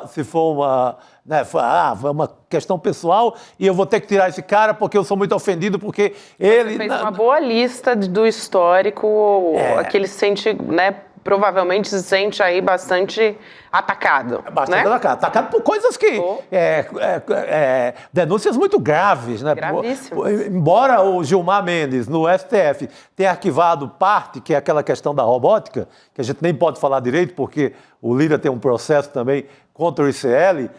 Se for né? Foi uma questão pessoal e eu vou ter que tirar esse cara porque eu sou muito ofendido, porque ele... Você fez uma boa lista do histórico, que ele sente, né? Provavelmente se sente aí bastante atacado. Bastante atacado por coisas que... denúncias muito graves, né? Gravíssimas. Embora o Gilmar Mendes, no STF, tenha arquivado parte, que é aquela questão da robótica, que a gente nem pode falar direito, porque o Lira tem um processo também contra o ICL,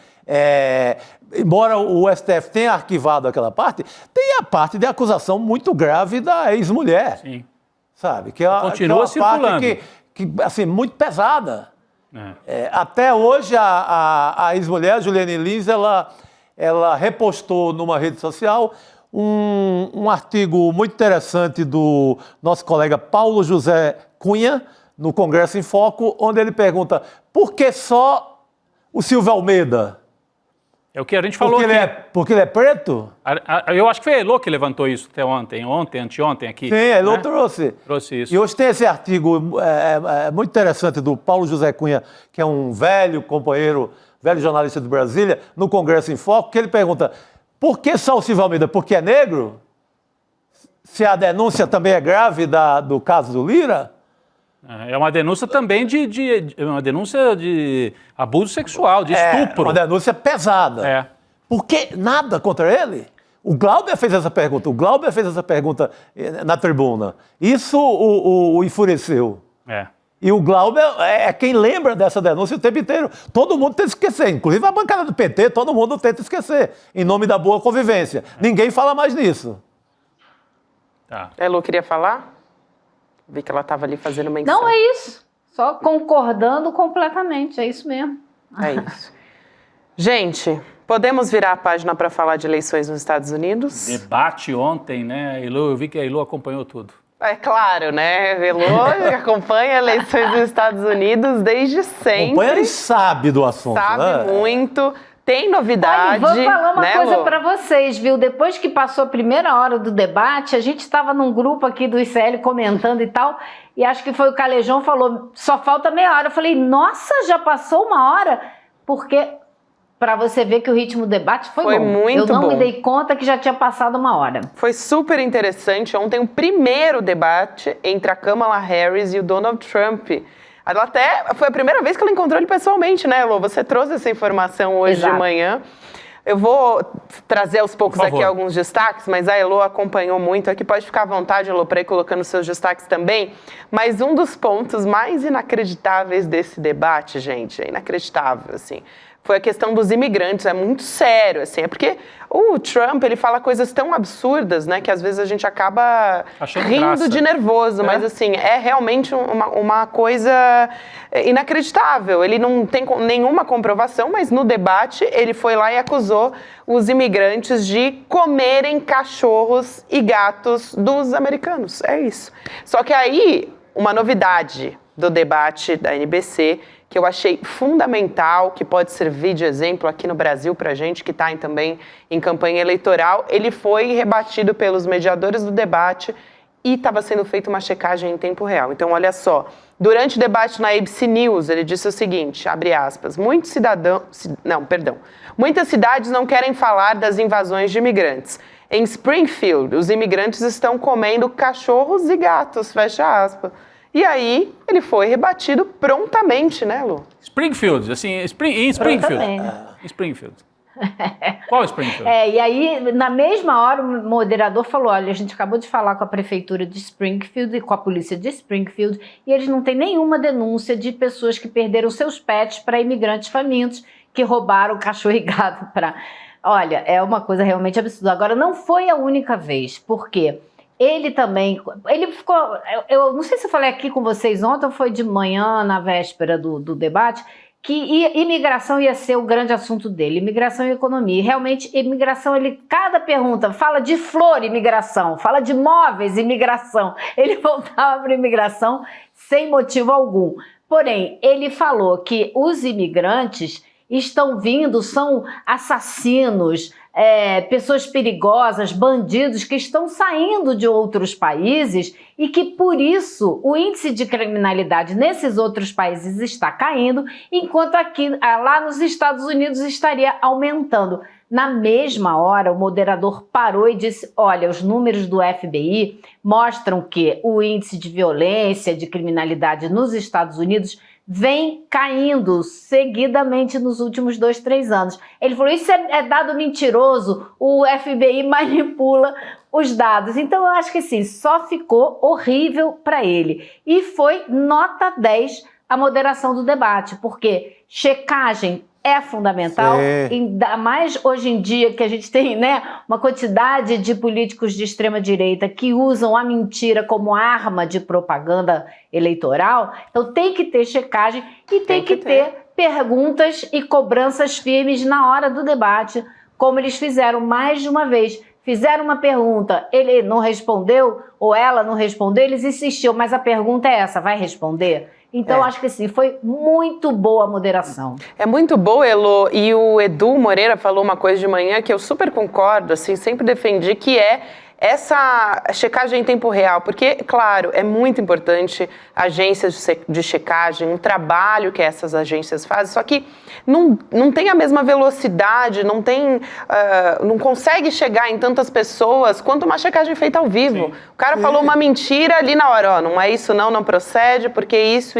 embora o STF tenha arquivado aquela parte, tem a parte de acusação muito grave da ex-mulher. Sim. Sabe? Continua circulando. Parte que assim, muito pesada. Até hoje, a ex-mulher, Juliane Lins, ela repostou numa rede social um artigo muito interessante do nosso colega Paulo José Cunha, no Congresso em Foco, onde ele pergunta por que só o Silvio Almeida? É o que a gente falou Porque ele é preto? Eu acho que foi a Elô que levantou isso até anteontem aqui. Sim, a Elô trouxe. Trouxe isso. E hoje tem esse artigo muito interessante do Paulo José Cunha, que é um velho companheiro, velho jornalista de Brasília, no Congresso em Foco, que ele pergunta, por que só o Silvio Almeida? Porque é negro? Se a denúncia também é grave do caso do Lira? É uma denúncia também uma denúncia de abuso sexual, de estupro. É uma denúncia pesada. Por que nada contra ele? O Glauber fez essa pergunta na tribuna. Isso o enfureceu. E o Glauber é quem lembra dessa denúncia o tempo inteiro. Todo mundo tenta esquecer, inclusive a bancada do PT, todo mundo tenta esquecer, em nome da boa convivência. Ninguém fala mais nisso. A Elô queria falar? Vi que ela estava ali fazendo menção. Não, é isso. Só concordando completamente, é isso mesmo. É isso. Gente, podemos virar a página para falar de eleições nos Estados Unidos? Debate ontem, né? Eu vi que a Elô acompanhou tudo. É claro, né? A Elô acompanha eleições nos Estados Unidos desde sempre. Acompanha e sabe do assunto. Sabe muito. Tem novidade. Olha, vou falar uma coisa Lô? para vocês, viu? Depois que passou a primeira hora do debate, a gente estava num grupo aqui do ICL comentando e tal, e acho que foi o Calejão falou, só falta meia hora. Eu falei, nossa, já passou uma hora? Porque, para você ver que o ritmo do debate foi bom. Muito bom. Eu não me dei conta que já tinha passado uma hora. Foi super interessante. Ontem o primeiro debate entre a Kamala Harris e o Donald Trump. Ela até foi a primeira vez que ela encontrou ele pessoalmente, né, Elô? Você trouxe essa informação hoje de manhã. Eu vou trazer aos poucos aqui alguns destaques, mas a Elô acompanhou muito aqui. Pode ficar à vontade, Elô, para ir colocando seus destaques também. Mas um dos pontos mais inacreditáveis desse debate, gente, é inacreditável, assim, foi a questão dos imigrantes. É muito sério, assim, é porque o Trump, ele fala coisas tão absurdas, né, que às vezes a gente acaba rindo de nervoso, mas assim, é realmente uma coisa inacreditável. Ele não tem nenhuma comprovação, mas no debate ele foi lá e acusou os imigrantes de comerem cachorros e gatos dos americanos. É isso. Só que aí, uma novidade do debate da NBC, que eu achei fundamental, que pode servir de exemplo aqui no Brasil para a gente que está também em campanha eleitoral, ele foi rebatido pelos mediadores do debate e estava sendo feita uma checagem em tempo real. Então, olha só, durante o debate na ABC News, ele disse o seguinte, abre aspas, muitas cidades não querem falar das invasões de imigrantes. Em Springfield, os imigrantes estão comendo cachorros e gatos, fecha aspas. E aí, ele foi rebatido prontamente, né, Lu? Springfield, assim, em Springfield. Em Springfield. Qual Springfield? E aí, na mesma hora, o moderador falou, olha, a gente acabou de falar com a prefeitura de Springfield e com a polícia de Springfield, e eles não têm nenhuma denúncia de pessoas que perderam seus pets para imigrantes famintos, que roubaram cachorro e gato para... Olha, é uma coisa realmente absurda. Agora, não foi a única vez, por quê? Ele também, ele ficou, eu não sei se eu falei aqui com vocês ontem ou foi de manhã, na véspera do debate, que imigração ia ser o grande assunto dele, imigração e economia. E realmente, imigração, cada pergunta fala de flor, imigração, fala de móveis, imigração. Ele voltava para imigração sem motivo algum. Porém, ele falou que os imigrantes, estão vindo, são assassinos, pessoas perigosas, bandidos que estão saindo de outros países e que, por isso, o índice de criminalidade nesses outros países está caindo, enquanto aqui, lá nos Estados Unidos, estaria aumentando. Na mesma hora, o moderador parou e disse, olha, os números do FBI mostram que o índice de violência, de criminalidade nos Estados Unidos vem caindo seguidamente nos últimos 2, 3 anos. Ele falou, isso é dado mentiroso, o FBI manipula os dados. Então eu acho que sim, só ficou horrível para ele. E foi nota 10 a moderação do debate, porque checagem é fundamental, ainda mais hoje em dia que a gente tem, né, uma quantidade de políticos de extrema direita que usam a mentira como arma de propaganda eleitoral. Então tem que ter checagem e tem que ter perguntas e cobranças firmes na hora do debate, como eles fizeram mais de uma vez. Fizeram uma pergunta, ele não respondeu ou ela não respondeu, eles insistiam, mas a pergunta é essa, vai responder? Então, acho que sim, foi muito boa a moderação. É muito boa, Elô, e o Edu Moreira falou uma coisa de manhã que eu super concordo, assim, sempre defendi, que é essa checagem em tempo real, porque, claro, é muito importante agências de checagem, um trabalho que essas agências fazem, só que não tem a mesma velocidade, não consegue chegar em tantas pessoas quanto uma checagem feita ao vivo. Sim. O cara falou uma mentira ali na hora, ó, não é isso não procede, porque isso.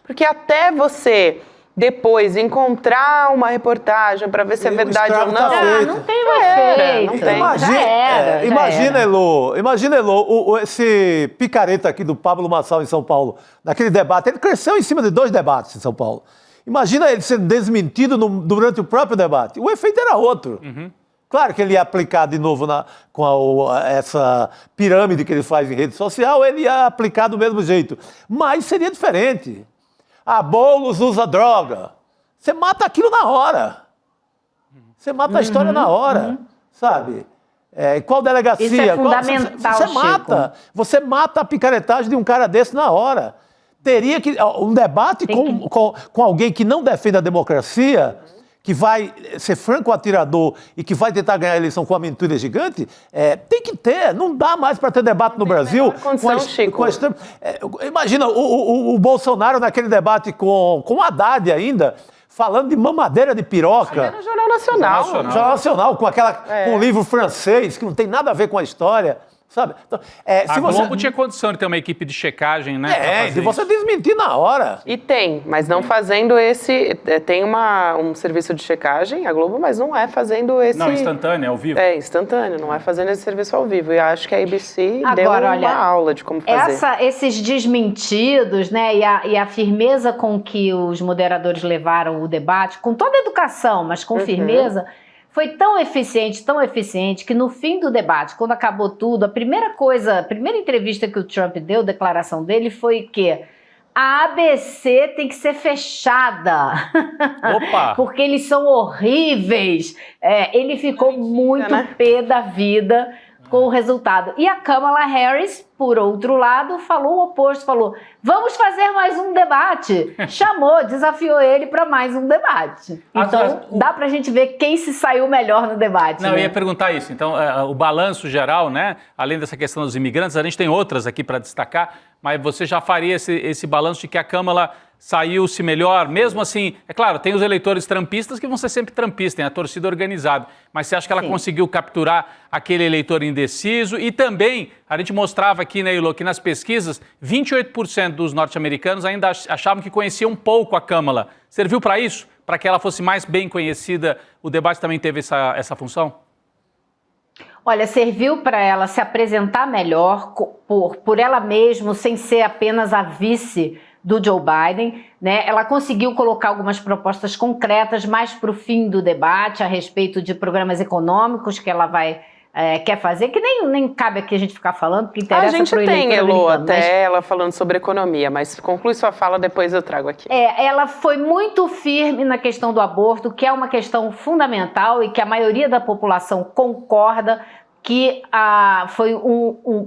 Porque até você depois encontrar uma reportagem para ver se é verdade ou não. Não tem efeito. Não tem. Imagina, Elô, esse picareta aqui do Pablo Marçal em São Paulo, naquele debate, ele cresceu em cima de 2 debates em São Paulo. Imagina ele sendo desmentido durante o próprio debate. O efeito era outro. Claro que ele ia aplicar de novo com essa pirâmide que ele faz em rede social, ele ia aplicar do mesmo jeito. Mas seria diferente. Boulos usa droga. Você mata aquilo na hora. Você mata a história na hora, sabe? Qual delegacia? Isso é fundamental, você mata. Você mata a picaretagem de um cara desse na hora. Teria que... Um debate com alguém que não defende a democracia, que vai ser franco atirador e que vai tentar ganhar a eleição com uma mentira gigante, tem que ter. Não dá mais para ter debate no Brasil. Imagina o Bolsonaro naquele debate com o Haddad ainda, falando de mamadeira de piroca. No Jornal Nacional. Jornal Nacional, com um livro francês que não tem nada a ver com a história. Sabe? Então, a Globo tinha condição de ter uma equipe de checagem, né? De você desmentir na hora. E tem, mas não fazendo esse... Tem um serviço de checagem, a Globo, mas não é fazendo esse... Não, instantâneo, ao vivo. Instantâneo, não é fazendo esse serviço ao vivo. E acho que a ABC deu uma aula de como fazer. Esses desmentidos, né, e a firmeza com que os moderadores levaram o debate, com toda a educação, mas com firmeza... Foi tão eficiente que no fim do debate, quando acabou tudo, a primeira entrevista que o Trump deu, declaração dele, foi que a ABC tem que ser fechada. Opa! Porque eles são horríveis. Ele ficou muito pé da vida com o resultado. E a Kamala Harris, por outro lado, falou o oposto, falou, vamos fazer mais um debate. Chamou, desafiou ele para mais um debate. Então, dá pra gente ver quem se saiu melhor no debate. Não, eu ia perguntar isso. Então, o balanço geral, né? Além dessa questão dos imigrantes, a gente tem outras aqui para destacar, mas você já faria esse balanço de que a Kamala saiu-se melhor, mesmo assim, é claro, tem os eleitores trampistas que vão ser sempre trampistas, tem a torcida organizada, mas você acha que ela conseguiu capturar aquele eleitor indeciso? E também, a gente mostrava aqui, né, Ilô, que nas pesquisas, 28% dos norte-americanos ainda achavam que conheciam pouco a Kamala. Serviu para isso? Para que ela fosse mais bem conhecida? O debate também teve essa função? Olha, serviu para ela se apresentar melhor por ela mesma, sem ser apenas a vice do Joe Biden, né? Ela conseguiu colocar algumas propostas concretas mais para o fim do debate a respeito de programas econômicos que ela quer fazer, que nem cabe aqui a gente ficar falando, porque interessa pro eleitor americano. A gente tem, Elô, até ela falando sobre economia, mas conclui sua fala, depois eu trago aqui. Ela foi muito firme na questão do aborto, que é uma questão fundamental e que a maioria da população concorda que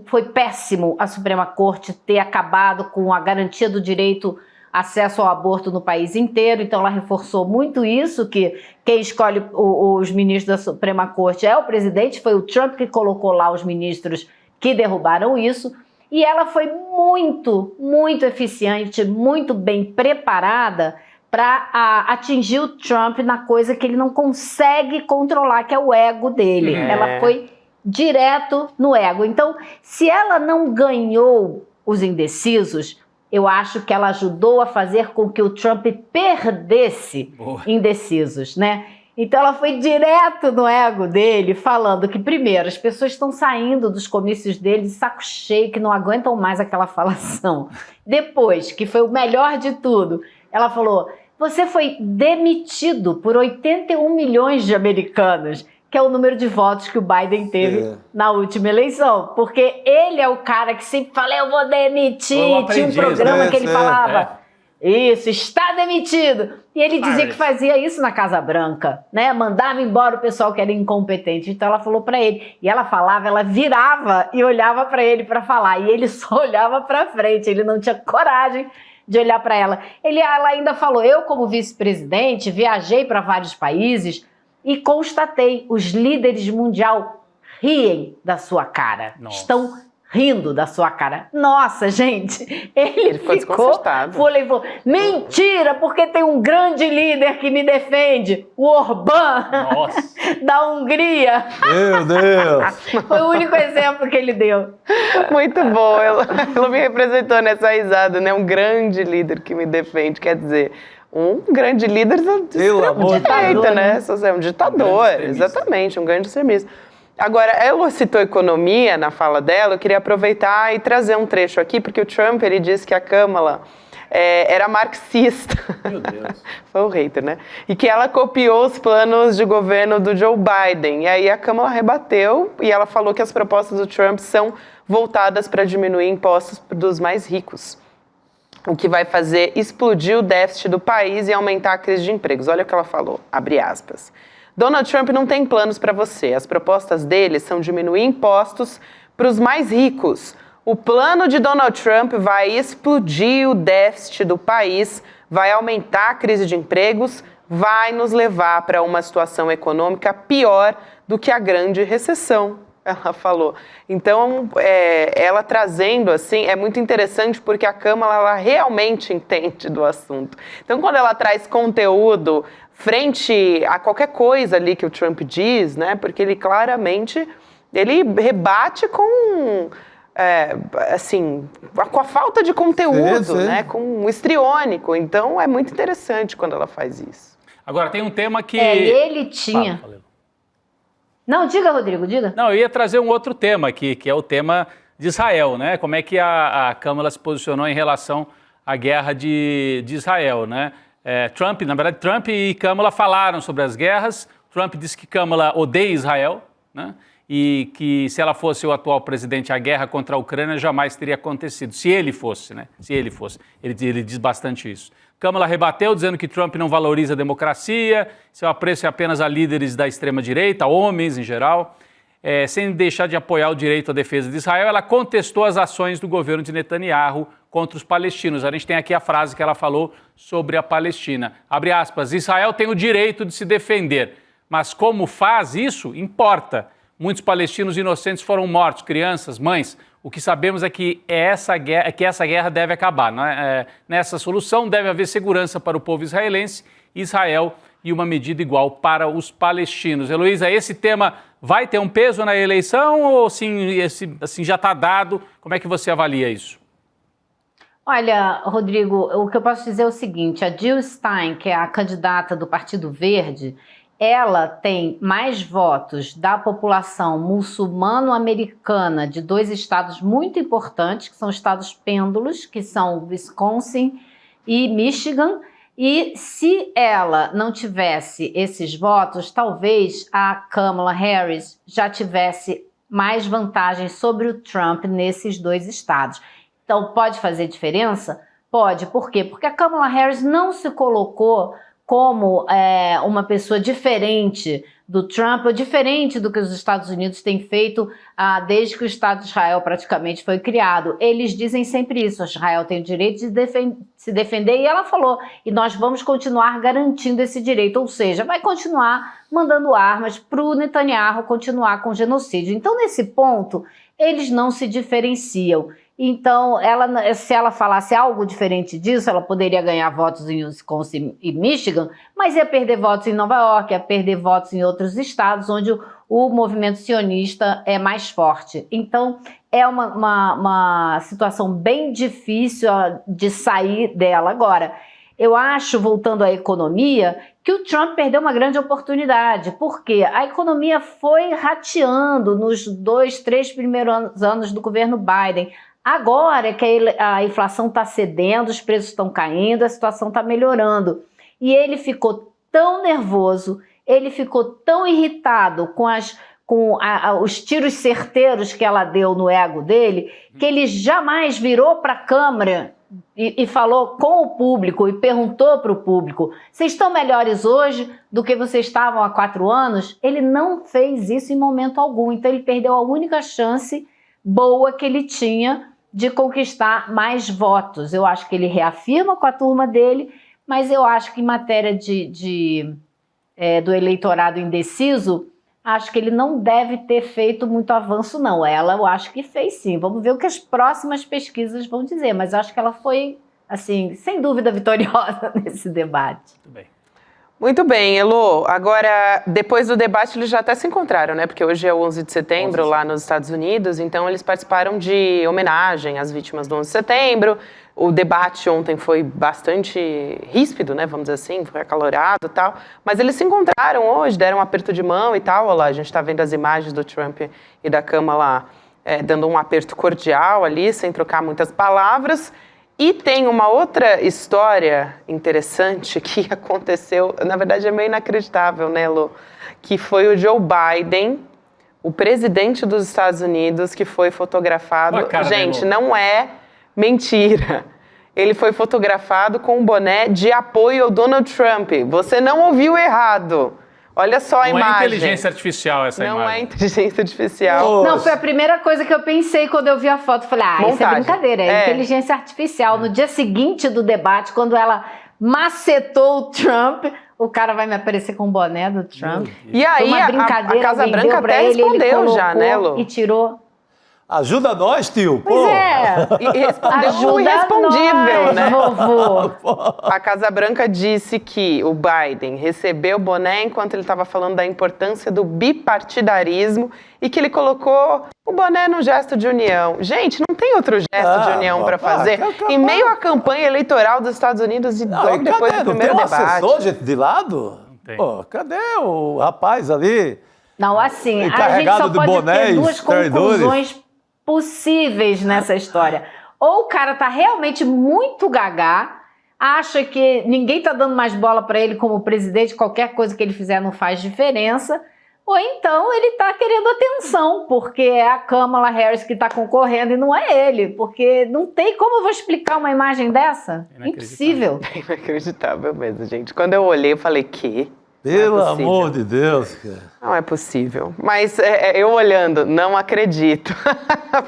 foi péssimo a Suprema Corte ter acabado com a garantia do direito acesso ao aborto no país inteiro, então ela reforçou muito isso, que quem escolhe os ministros da Suprema Corte é o presidente, foi o Trump que colocou lá os ministros que derrubaram isso, e ela foi muito, muito eficiente, muito bem preparada para atingir o Trump na coisa que ele não consegue controlar, que é o ego dele. Ela foi direto no ego. Então, se ela não ganhou os indecisos, eu acho que ela ajudou a fazer com que o Trump perdesse indecisos, né? Então ela foi direto no ego dele, falando que, primeiro, as pessoas estão saindo dos comícios dele de saco cheio, que não aguentam mais aquela falação. Depois, que foi o melhor de tudo, ela falou, você foi demitido por 81 milhões de americanos, que é o número de votos que o Biden teve na última eleição. Porque ele é o cara que sempre fala, eu vou demitir. Tinha um programa que ele falava, isso, está demitido. E ele dizia que fazia isso na Casa Branca, né? Mandava embora o pessoal que era incompetente. Então ela falou para ele. E ela falava, ela virava e olhava para ele para falar. E ele só olhava para frente, ele não tinha coragem de olhar para ela. Ela ainda falou, eu como vice-presidente viajei para vários países e constatei, os líderes mundial riem da sua cara. Estão rindo da sua cara. Nossa, gente, ele ficou falou, mentira, porque tem um grande líder que me defende, o Orbán, da Hungria. Meu Deus! Foi o único exemplo que ele deu. Muito bom, ela me representou nessa risada, né? Um grande líder que me defende, quer dizer... Um grande líder ditador, né? Um ditador, exatamente, um grande extremista. Agora, ela citou economia na fala dela, eu queria aproveitar e trazer um trecho aqui, porque o Trump, ele disse que a Kamala era marxista. Meu Deus. Foi o hater, né? E que ela copiou os planos de governo do Joe Biden. E aí a Kamala rebateu e ela falou que as propostas do Trump são voltadas para diminuir impostos dos mais ricos, o que vai fazer explodir o déficit do país e aumentar a crise de empregos. Olha o que ela falou, abre aspas. Donald Trump não tem planos para você. As propostas dele são diminuir impostos para os mais ricos. O plano de Donald Trump vai explodir o déficit do país, vai aumentar a crise de empregos, vai nos levar para uma situação econômica pior do que a grande recessão. Ela falou. Então, ela trazendo assim, é muito interessante porque a Kamala, ela realmente entende do assunto. Então, quando ela traz conteúdo frente a qualquer coisa ali que o Trump diz, né? Porque ele claramente, ele rebate com, com a falta de conteúdo, né? Com o histriônico. Então, é muito interessante quando ela faz isso. Agora, tem um tema que... ele tinha... Não, diga, Rodrigo, diga. Não, eu ia trazer um outro tema aqui, que é o tema de Israel, né? Como é que a Câmara se posicionou em relação à guerra de Israel, né? Trump e Câmara falaram sobre as guerras. Trump disse que Câmara odeia Israel, né? E que se ela fosse o atual presidente, a guerra contra a Ucrânia jamais teria acontecido. Se ele fosse, né? Se ele fosse. Ele diz bastante isso. Kamala rebateu, dizendo que Trump não valoriza a democracia, seu apreço é apenas a líderes da extrema-direita, homens em geral. Sem deixar de apoiar o direito à defesa de Israel, ela contestou as ações do governo de Netanyahu contra os palestinos. A gente tem aqui a frase que ela falou sobre a Palestina. Abre aspas, Israel tem o direito de se defender, mas como faz isso, importa. Muitos palestinos inocentes foram mortos, crianças, mães. O que sabemos é que essa guerra deve acabar. Nessa solução deve haver segurança para o povo israelense, Israel e uma medida igual para os palestinos. Heloísa, esse tema vai ter um peso na eleição ou assim já está dado? Como é que você avalia isso? Olha, Rodrigo, o que eu posso dizer é o seguinte, a Jill Stein, que é a candidata do Partido Verde, ela tem mais votos da população muçulmano-americana de dois estados muito importantes, que são estados pêndulos, que são Wisconsin e Michigan. E se ela não tivesse esses votos, talvez a Kamala Harris já tivesse mais vantagem sobre o Trump nesses dois estados. Então, pode fazer diferença? Pode. Por quê? Porque a Kamala Harris não se colocou como uma pessoa diferente do Trump, ou diferente do que os Estados Unidos têm feito desde que o Estado de Israel praticamente foi criado. Eles dizem sempre isso, Israel tem o direito de se defender, e ela falou, e nós vamos continuar garantindo esse direito, ou seja, vai continuar mandando armas para o Netanyahu continuar com o genocídio. Então, nesse ponto, eles não se diferenciam. Então, se ela falasse algo diferente disso, ela poderia ganhar votos em Wisconsin e Michigan, mas ia perder votos em Nova York, ia perder votos em outros estados onde o movimento sionista é mais forte. Então, é uma situação bem difícil de sair dela. Agora, eu acho, voltando à economia, que o Trump perdeu uma grande oportunidade, porque a economia foi rateando nos 2, 3 primeiros anos do governo Biden. Agora é que a inflação está cedendo, os preços estão caindo, a situação está melhorando. E ele ficou tão nervoso, ele ficou tão irritado com os tiros certeiros que ela deu no ego dele, que ele jamais virou para a Câmara e falou com o público e perguntou para o público: vocês estão melhores hoje do que vocês estavam há 4 anos? Ele não fez isso em momento algum, então ele perdeu a única chance boa que ele tinha de conquistar mais votos. Eu acho que ele reafirma com a turma dele, mas eu acho que em matéria do eleitorado indeciso, acho que ele não deve ter feito muito avanço, não. Ela, eu acho que fez sim. Vamos ver o que as próximas pesquisas vão dizer, mas eu acho que ela foi, assim, sem dúvida vitoriosa nesse debate. Muito bem. Muito bem, Elo. Agora, depois do debate, eles já até se encontraram, né? Porque hoje é o 11 de setembro, lá nos Estados Unidos. Então, eles participaram de homenagem às vítimas do 11 de setembro. O debate ontem foi bastante ríspido, né? Vamos dizer assim, foi acalorado e tal. Mas eles se encontraram hoje, deram um aperto de mão e tal. Olha lá, a gente está vendo as imagens do Trump e da Kamala dando um aperto cordial ali, sem trocar muitas palavras. E tem uma outra história interessante que aconteceu, na verdade é meio inacreditável, né, Lu? Que foi o Joe Biden, o presidente dos Estados Unidos, que foi fotografado. Gente, não é mentira. Ele foi fotografado com um boné de apoio ao Donald Trump. Você não ouviu errado. Olha só a imagem. Não é inteligência artificial essa imagem. Não é inteligência artificial. Não, foi a primeira coisa que eu pensei quando eu vi a foto. Falei, isso é brincadeira, é inteligência artificial. No dia seguinte do debate, quando ela macetou o Trump, o cara vai me aparecer com o boné do Trump. E aí, uma brincadeira, a Casa Branca até respondeu já, né, Lu? E tirou. Ajuda nós, tio. Pois E respondeu o irrespondível, né? Vovô. A Casa Branca disse que o Biden recebeu o boné enquanto ele estava falando da importância do bipartidarismo e que ele colocou o boné num gesto de união. Gente, não tem outro gesto de união para fazer em meio à campanha eleitoral dos Estados Unidos e logo depois do primeiro debate. Não tem um assessor, gente, de lado? Não tem. Pô, cadê o rapaz ali? Não, assim, a gente só pode ter duas conclusões possíveis nessa história. Ou o cara tá realmente muito gagá, acha que ninguém tá dando mais bola para ele como presidente, qualquer coisa que ele fizer não faz diferença, ou então ele tá querendo atenção, porque é a Kamala Harris que tá concorrendo e não é ele, porque não tem como eu vou explicar uma imagem dessa. Impossível. É inacreditável mesmo, gente. Quando eu olhei, eu falei, que? Pelo amor de Deus, cara. Não é possível. Mas eu olhando, não acredito.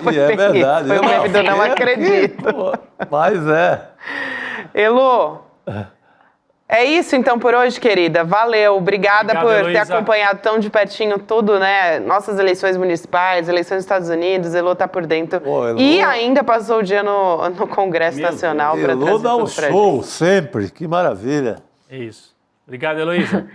Foi verdade. Foi o meme do não acredito. Mas é. Elo, é isso então por hoje, querida. Valeu. Obrigada por ter acompanhado tão de pertinho tudo, né? Nossas eleições municipais, eleições dos Estados Unidos. Elo tá por dentro. E ainda passou o dia no Congresso Nacional para trazer tudo pra gente. Elo dá um show sempre. Que maravilha. É isso. Obrigado, Heloísa.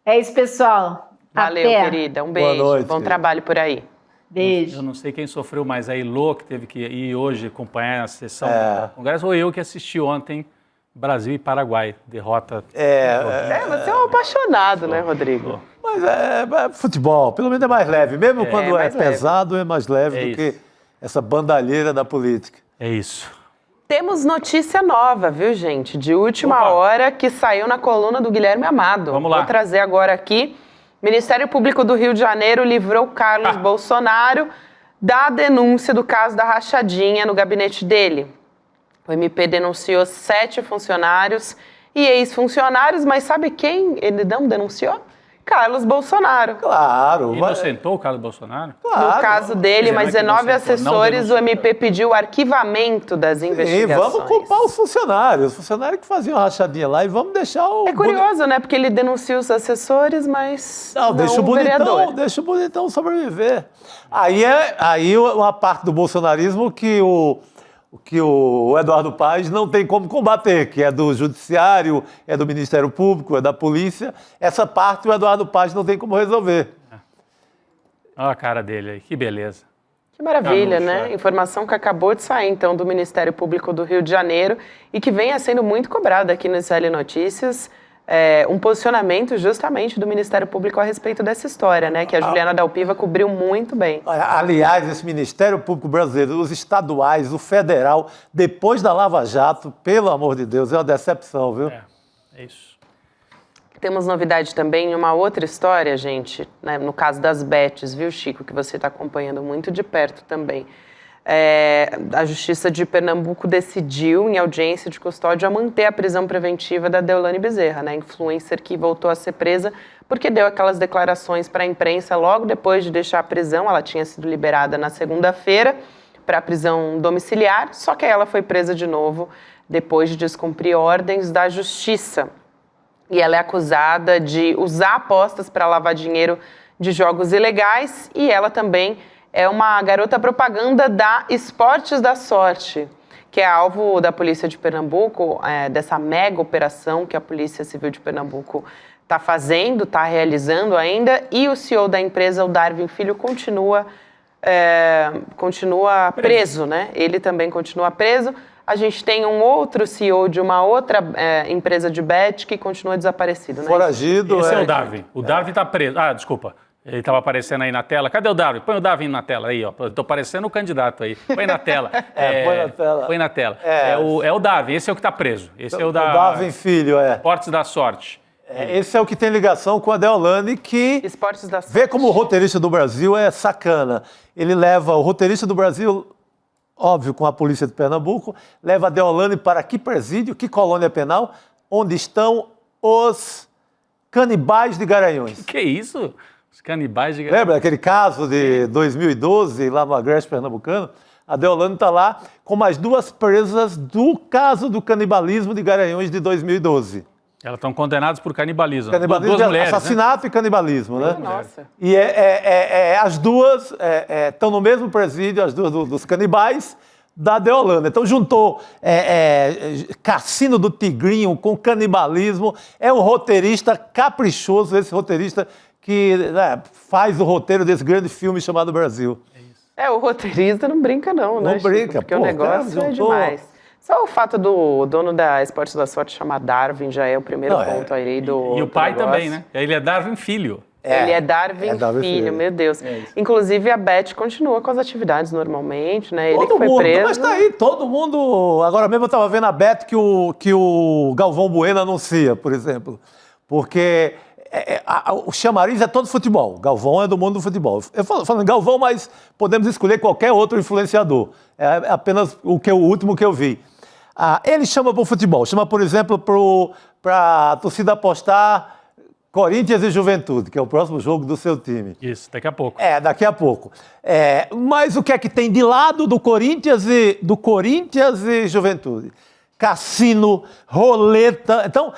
É isso, pessoal. Valeu, querida. Um beijo. Boa noite, bom trabalho por aí. Beijo. Eu não sei quem sofreu mais, a Elo, que teve que ir hoje acompanhar a sessão do Congresso, ou eu que assisti ontem Brasil e Paraguai. Derrota. Você é um apaixonado, né, Rodrigo? Mas é futebol. Pelo menos é mais leve. Mesmo quando é pesado, é mais leve do que essa bandalheira da política. É isso. Temos notícia nova, viu, gente? De última hora, que saiu na coluna do Guilherme Amado. Vamos lá. Vou trazer agora aqui. Ministério Público do Rio de Janeiro livrou Carlos Bolsonaro da denúncia do caso da rachadinha no gabinete dele. O MP denunciou 7 funcionários e ex-funcionários, mas sabe quem ele não denunciou? Carlos Bolsonaro. Claro. Inocentou o Carlos Bolsonaro? Claro. No caso dele, mas 19 assessores, o MP pediu o arquivamento das investigações. E vamos culpar os funcionários que faziam a rachadinha lá, e vamos deixar o... É curioso, né? Porque ele denuncia os assessores, mas Não, deixa o bonitão sobreviver. Aí uma parte do bolsonarismo que o Eduardo Paes não tem como combater, que é do Judiciário, é do Ministério Público, é da Polícia. Essa parte o Eduardo Paes não tem como resolver. Olha a cara dele aí, que beleza. Que maravilha, né? Informação que acabou de sair, então, do Ministério Público do Rio de Janeiro e que vem sendo muito cobrada aqui no SL Notícias. Um posicionamento justamente do Ministério Público a respeito dessa história, né? Que a Juliana Dalpiva cobriu muito bem. Aliás, esse Ministério Público brasileiro, os estaduais, o federal, depois da Lava Jato, pelo amor de Deus, é uma decepção, viu? É isso. Temos novidade também em uma outra história, gente, né? No caso das Bets, viu, Chico, que você está acompanhando muito de perto também. A Justiça de Pernambuco decidiu, em audiência de custódia, manter a prisão preventiva da Deolane Bezerra, né, influencer que voltou a ser presa porque deu aquelas declarações para a imprensa logo depois de deixar a prisão. Ela tinha sido liberada na segunda-feira para a prisão domiciliar, só que ela foi presa de novo depois de descumprir ordens da Justiça. E ela é acusada de usar apostas para lavar dinheiro de jogos ilegais e ela também é uma garota propaganda da Esportes da Sorte, que é alvo da Polícia de Pernambuco, dessa mega operação que a Polícia Civil de Pernambuco está fazendo, está realizando ainda, e o CEO da empresa, o Darwin Filho, continua preso, né? Ele também continua preso. A gente tem um outro CEO de uma outra empresa de bet que continua desaparecido, né? Foragido. Esse é o Darwin. O Darwin está preso. Ah, desculpa. Ele estava aparecendo aí na tela. Cadê o Darwin? Põe o Darwin na tela aí, ó. Estou parecendo o candidato aí. Põe na tela. Põe na tela. Põe na tela. É o Darwin, esse é o que está preso. Esse é o da... O Darwin Filho, Esportes da Sorte. Esse é o que tem ligação com a Deolane, que Esportes da Sorte. Vê como o roteirista do Brasil é sacana. Ele leva o roteirista do Brasil, óbvio, com a Polícia de Pernambuco, leva a Deolane para que presídio, que colônia penal, onde estão os canibais de Garanhuns. Que isso? Os canibais de... Lembra aquele caso de 2012, lá no Agreste Pernambucano? A Deolane está lá com mais 2 presas do caso do canibalismo de Garanhuns de 2012. Elas estão condenadas por canibalismo. Canibalismo, 2 mulheres, assassinato, né? E canibalismo, né? Nossa. E as duas estão no mesmo presídio, as duas dos canibais da Deolane. Então juntou Cassino do Tigrinho com canibalismo. É um roteirista caprichoso, esse roteirista que faz o roteiro desse grande filme chamado Brasil. O roteirista não brinca não, né, Não brinca, Chico? Porque o negócio é demais. Só o fato do dono da Esportes da Sorte chamar Darwin já é o primeiro ponto aí do E o pai negócio. Também, né? Ele é Darwin Filho. Ele é Darwin Filho, meu Deus. Inclusive, a Beth continua com as atividades normalmente, né? Ele que foi preso. Mas tá aí, todo mundo... Agora mesmo eu estava vendo a Beth que o Galvão Bueno anuncia, por exemplo. Porque o chamariz é todo futebol. Galvão é do mundo do futebol. Eu falo Galvão, mas podemos escolher qualquer outro influenciador. É apenas o último que eu vi. Ele chama para o futebol. Chama, por exemplo, para a torcida apostar Corinthians e Juventude, que é o próximo jogo do seu time. Isso, daqui a pouco. Daqui a pouco. Mas o que é que tem de lado do Corinthians e Juventude? Cassino, roleta. Então,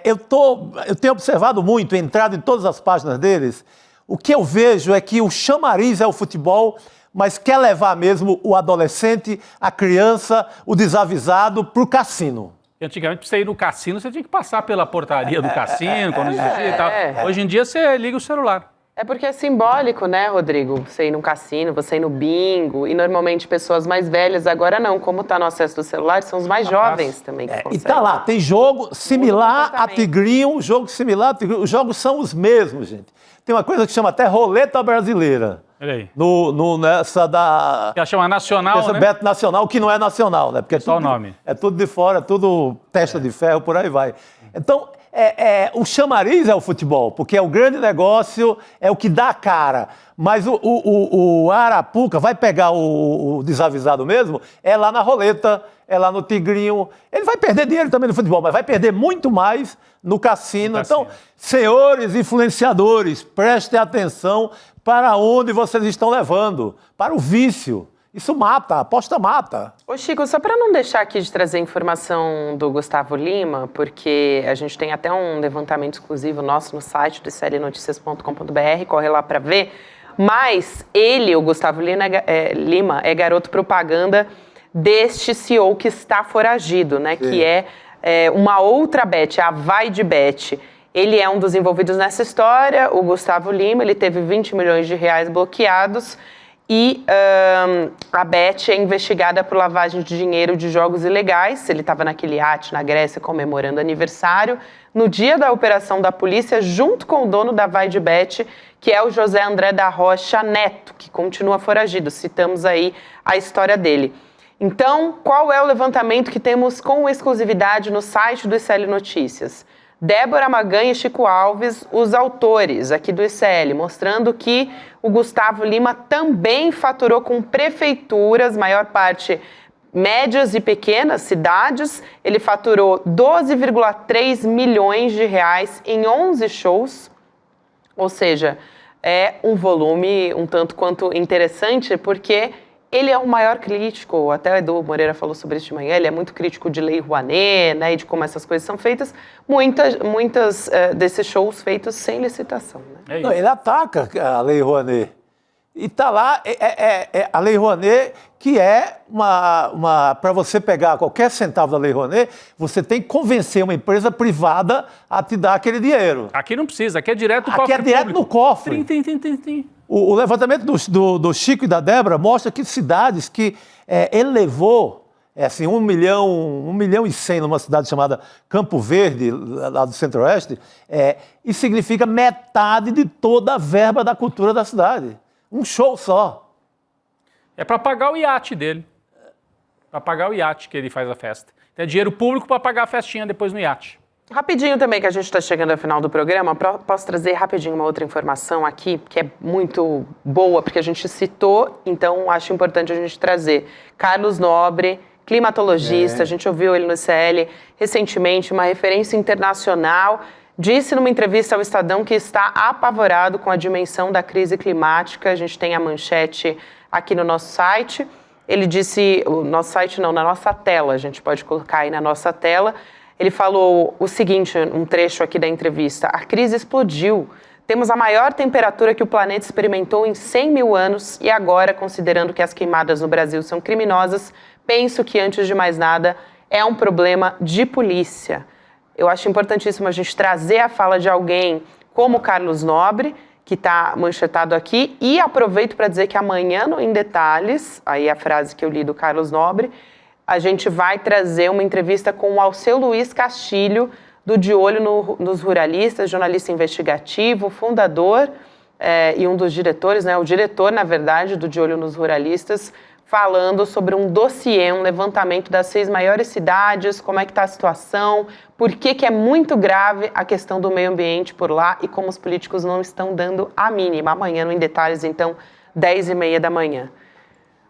eu tenho observado muito, entrado em todas as páginas deles, o que eu vejo é que o chamariz é o futebol, mas quer levar mesmo o adolescente, a criança, o desavisado para o cassino. Antigamente, para você ir no cassino, você tinha que passar pela portaria do cassino, quando existia e tal. Hoje em dia, você liga o celular. É porque é simbólico, né, Rodrigo? Você ir num cassino, você ir no bingo, e normalmente pessoas mais velhas, agora não, como está no acesso do celular, são os mais jovens também que conseguem. E tá lá, tem jogo similar a Tigrinho, jogo similar a Tigrinho, os jogos são os mesmos, gente. Tem uma coisa que chama até roleta brasileira. Olha aí. Nessa da... Que ela chama nacional, essa né? Beto Nacional, que não é nacional, né? Porque Só o nome. É tudo de fora, tudo testa de ferro, por aí vai. Então, o chamariz é o futebol, porque é o grande negócio, é o que dá a cara. Mas o Arapuca vai pegar o desavisado mesmo, é lá na roleta, é lá no Tigrinho. Ele vai perder dinheiro também no futebol, mas vai perder muito mais no cassino. Então, senhores influenciadores, prestem atenção para onde vocês estão levando, para o vício. Isso mata, a aposta mata. Ô Chico, só para não deixar aqui de trazer informação do Gustavo Lima, porque a gente tem até um levantamento exclusivo nosso no site do iclnoticias.com.br, corre lá para ver, mas ele, o Gustavo Lima, é garoto propaganda deste CEO que está foragido, né? Sim. Que é uma outra Bet, a Vai de Bet. Ele é um dos envolvidos nessa história, o Gustavo Lima, ele teve 20 milhões de reais bloqueados e a Bet é investigada por lavagem de dinheiro de jogos ilegais. Ele estava naquele iate na Grécia comemorando aniversário. No dia da operação da polícia, junto com o dono da Vai de Bet, que é o José André da Rocha Neto, que continua foragido. Citamos aí a história dele. Então, qual é o levantamento que temos com exclusividade no site do ICL Notícias? Débora Maganha e Chico Alves, os autores aqui do ICL, mostrando que o Gustavo Lima também faturou com prefeituras, maior parte médias e pequenas cidades. Ele faturou 12,3 milhões de reais em 11 shows, ou seja, é um volume um tanto quanto interessante, porque ele é o maior crítico, até o Edu Moreira falou sobre isso de manhã, ele é muito crítico de Lei Rouanet, né, e de como essas coisas são feitas, muitas desses shows feitos sem licitação. Né? Não, ele ataca a Lei Rouanet. E está lá a Lei Rouanet, que é para você pegar qualquer centavo da Lei Rouanet, você tem que convencer uma empresa privada a te dar aquele dinheiro. Aqui não precisa, aqui é direto no cofre. Aqui é direto no cofre. O levantamento do Chico e da Débora mostra que cidades que ele levou assim, 1 milhão e 100 numa cidade chamada Campo Verde, lá do Centro-Oeste, isso significa metade de toda a verba da cultura da cidade. Um show só. É para pagar o iate dele. Para pagar o iate que ele faz a festa. Tem dinheiro público para pagar a festinha depois no iate. Rapidinho também, que a gente está chegando ao final do programa, posso trazer rapidinho uma outra informação aqui, que é muito boa, porque a gente citou, então acho importante a gente trazer. Carlos Nobre, climatologista, a gente ouviu ele no ICL recentemente, uma referência internacional, disse numa entrevista ao Estadão que está apavorado com a dimensão da crise climática. A gente tem a manchete aqui no nosso site. Ele disse, o nosso site não, na nossa tela, a gente pode colocar aí na nossa tela. Ele falou o seguinte, um trecho aqui da entrevista: a crise explodiu. Temos a maior temperatura que o planeta experimentou em 100 mil anos e agora, considerando que as queimadas no Brasil são criminosas, penso que, antes de mais nada, é um problema de polícia. Eu acho importantíssimo a gente trazer a fala de alguém como Carlos Nobre, que está manchetado aqui, e aproveito para dizer que amanhã, no Em Detalhes, aí a frase que eu li do Carlos Nobre, a gente vai trazer uma entrevista com o Alceu Luiz Castilho, do De Olho nos Ruralistas, jornalista investigativo, fundador e um dos diretores, né, o diretor, na verdade, do De Olho nos Ruralistas, falando sobre um dossiê, um levantamento das 6 maiores cidades, como é que está a situação, por que é muito grave a questão do meio ambiente por lá e como os políticos não estão dando a mínima. Amanhã, no Em Detalhes, então, 10h30 da manhã.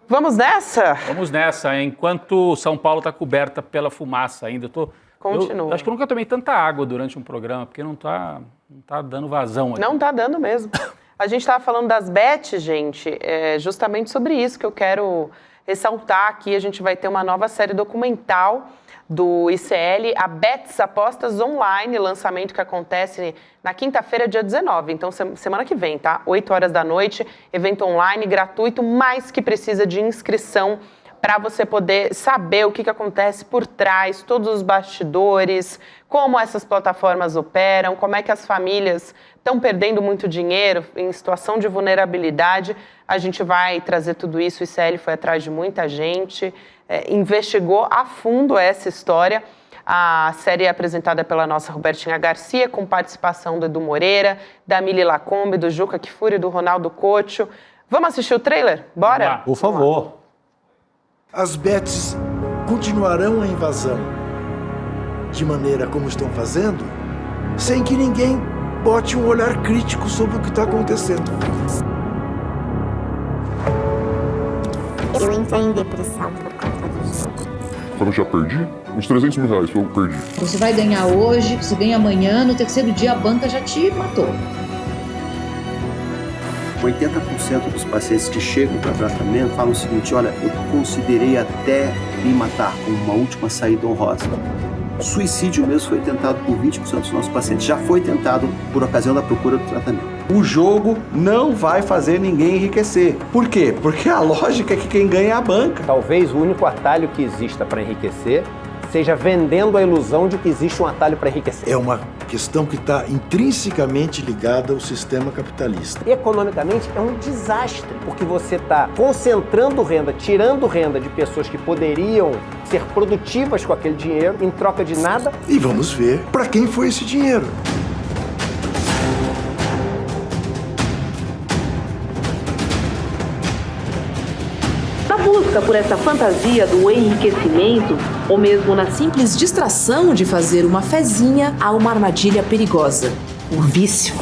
Vamos nessa? Vamos nessa, enquanto São Paulo está coberta pela fumaça ainda. Continua. Eu acho que eu nunca tomei tanta água durante um programa, porque não tá dando vazão aqui. Não está dando mesmo. A gente estava falando das bets, gente, justamente sobre isso que eu quero ressaltar aqui. A gente vai ter uma nova série documental do ICL, a Bets Apostas Online, lançamento que acontece na quinta-feira, dia 19. Então, semana que vem, tá? 8 horas da noite, evento online, gratuito, mas que precisa de inscrição para você poder saber o que acontece por trás, todos os bastidores, como essas plataformas operam, como é que as famílias estão perdendo muito dinheiro em situação de vulnerabilidade. A gente vai trazer tudo isso. O ICL foi atrás de muita gente, investigou a fundo essa história. A série é apresentada pela nossa Robertinha Garcia, com participação do Edu Moreira, da Mili Lacombe, do Juca Kfouri, do Ronaldo Couto. Vamos assistir o trailer? Bora? Por favor. As bets continuarão a invasão de maneira como estão fazendo, sem que ninguém bote um olhar crítico sobre o que está acontecendo. Eu entrei em depressão por conta do jogo. Quando eu já perdi, uns 300 mil reais eu perdi. Você vai ganhar hoje, você ganha amanhã, no terceiro dia a banca já te matou. 80% dos pacientes que chegam para tratamento falam o seguinte: olha, eu considerei até me matar como uma última saída honrosa. Suicídio mesmo foi tentado por 20% dos nossos pacientes, já foi tentado por ocasião da procura do tratamento. O jogo não vai fazer ninguém enriquecer. Por quê? Porque a lógica é que quem ganha é a banca. Talvez o único atalho que exista para enriquecer seja vendendo a ilusão de que existe um atalho para enriquecer. É uma questão que está intrinsecamente ligada ao sistema capitalista. Economicamente é um desastre, porque você está concentrando renda, tirando renda de pessoas que poderiam ser produtivas com aquele dinheiro em troca de nada. E vamos ver para quem foi esse dinheiro. Na busca por essa fantasia do enriquecimento, ou mesmo na simples distração de fazer uma fezinha, há uma armadilha perigosa: o vício.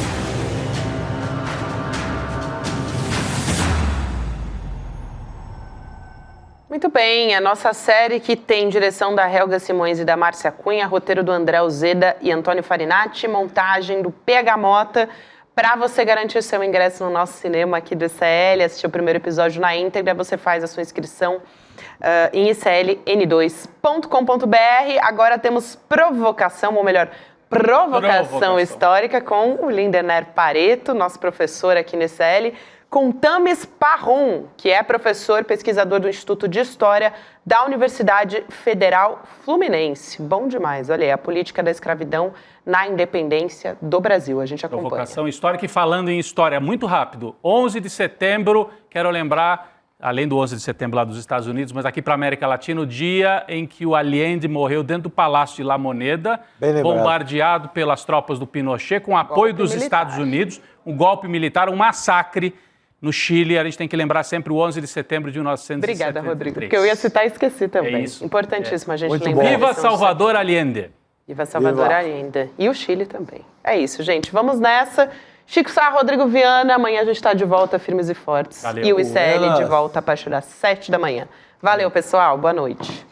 Muito bem, a nossa série que tem direção da Helga Simões e da Márcia Cunha, roteiro do André Uzeda e Antônio Farinati, montagem do PH Mota. Para você garantir seu ingresso no nosso cinema aqui do ICL, assistir o primeiro episódio na íntegra, você faz a sua inscrição em icln2.com.br. Agora temos provocação histórica com o Lindener Pareto, nosso professor aqui no ICL, com Tamis Parrum, que é professor pesquisador do Instituto de História da Universidade Federal Fluminense. Bom demais, olha aí, a política da escravidão na independência do Brasil. A gente acompanha. Provocação histórica. E falando em história, muito rápido, 11 de setembro, quero lembrar, além do 11 de setembro lá dos Estados Unidos, mas aqui para a América Latina, o dia em que o Allende morreu dentro do Palácio de La Moneda, bombardeado pelas tropas do Pinochet, com apoio dos Estados Unidos, um golpe militar, um massacre no Chile. A gente tem que lembrar sempre o 11 de setembro de 1973. Obrigada, Rodrigo, porque eu ia citar e esqueci também. É isso. Importantíssimo a gente Muito lembrar. bom. Viva Salvador Allende! Viva Salvador Allende. E o Chile também. É isso, gente. Vamos nessa. Chico Sá, Rodrigo Viana. Amanhã a gente está de volta, firmes e fortes. Valeu. E o ICL de volta a partir das 7 da manhã. Valeu, pessoal. Boa noite.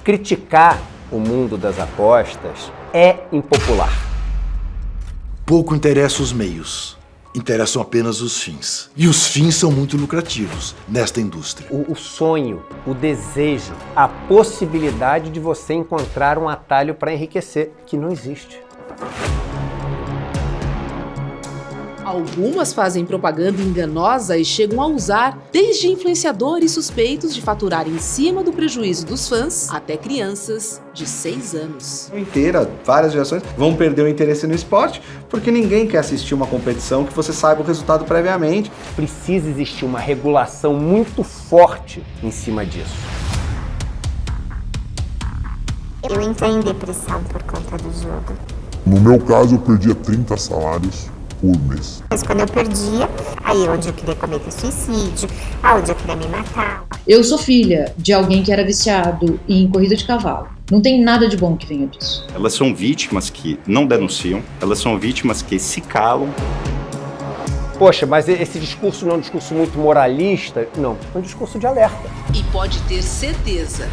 Criticar o mundo das apostas é impopular. Pouco interessa os meios. Interessam apenas os fins. E os fins são muito lucrativos nesta indústria. O sonho, o desejo, a possibilidade de você encontrar um atalho para enriquecer, que não existe. Algumas fazem propaganda enganosa e chegam a usar desde influenciadores suspeitos de faturar em cima do prejuízo dos fãs até crianças de 6 anos. Inteira, várias gerações vão perder o interesse no esporte porque ninguém quer assistir uma competição que você saiba o resultado previamente. Precisa existir uma regulação muito forte em cima disso. Eu entrei em depressão por conta do jogo. No meu caso, eu perdia 30 salários por mês. Mas quando eu perdia, aí onde eu queria cometer suicídio, aonde eu queria me matar. Eu sou filha de alguém que era viciado em corrida de cavalo. Não tem nada de bom que venha disso. Elas são vítimas que não denunciam, elas são vítimas que se calam. Poxa, mas esse discurso não é um discurso muito moralista? Não, é um discurso de alerta. E pode ter certeza,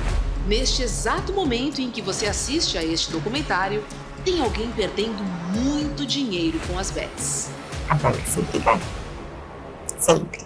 neste exato momento em que você assiste a este documentário, tem alguém perdendo muito dinheiro com as bets. A banca sempre ganha. Sempre.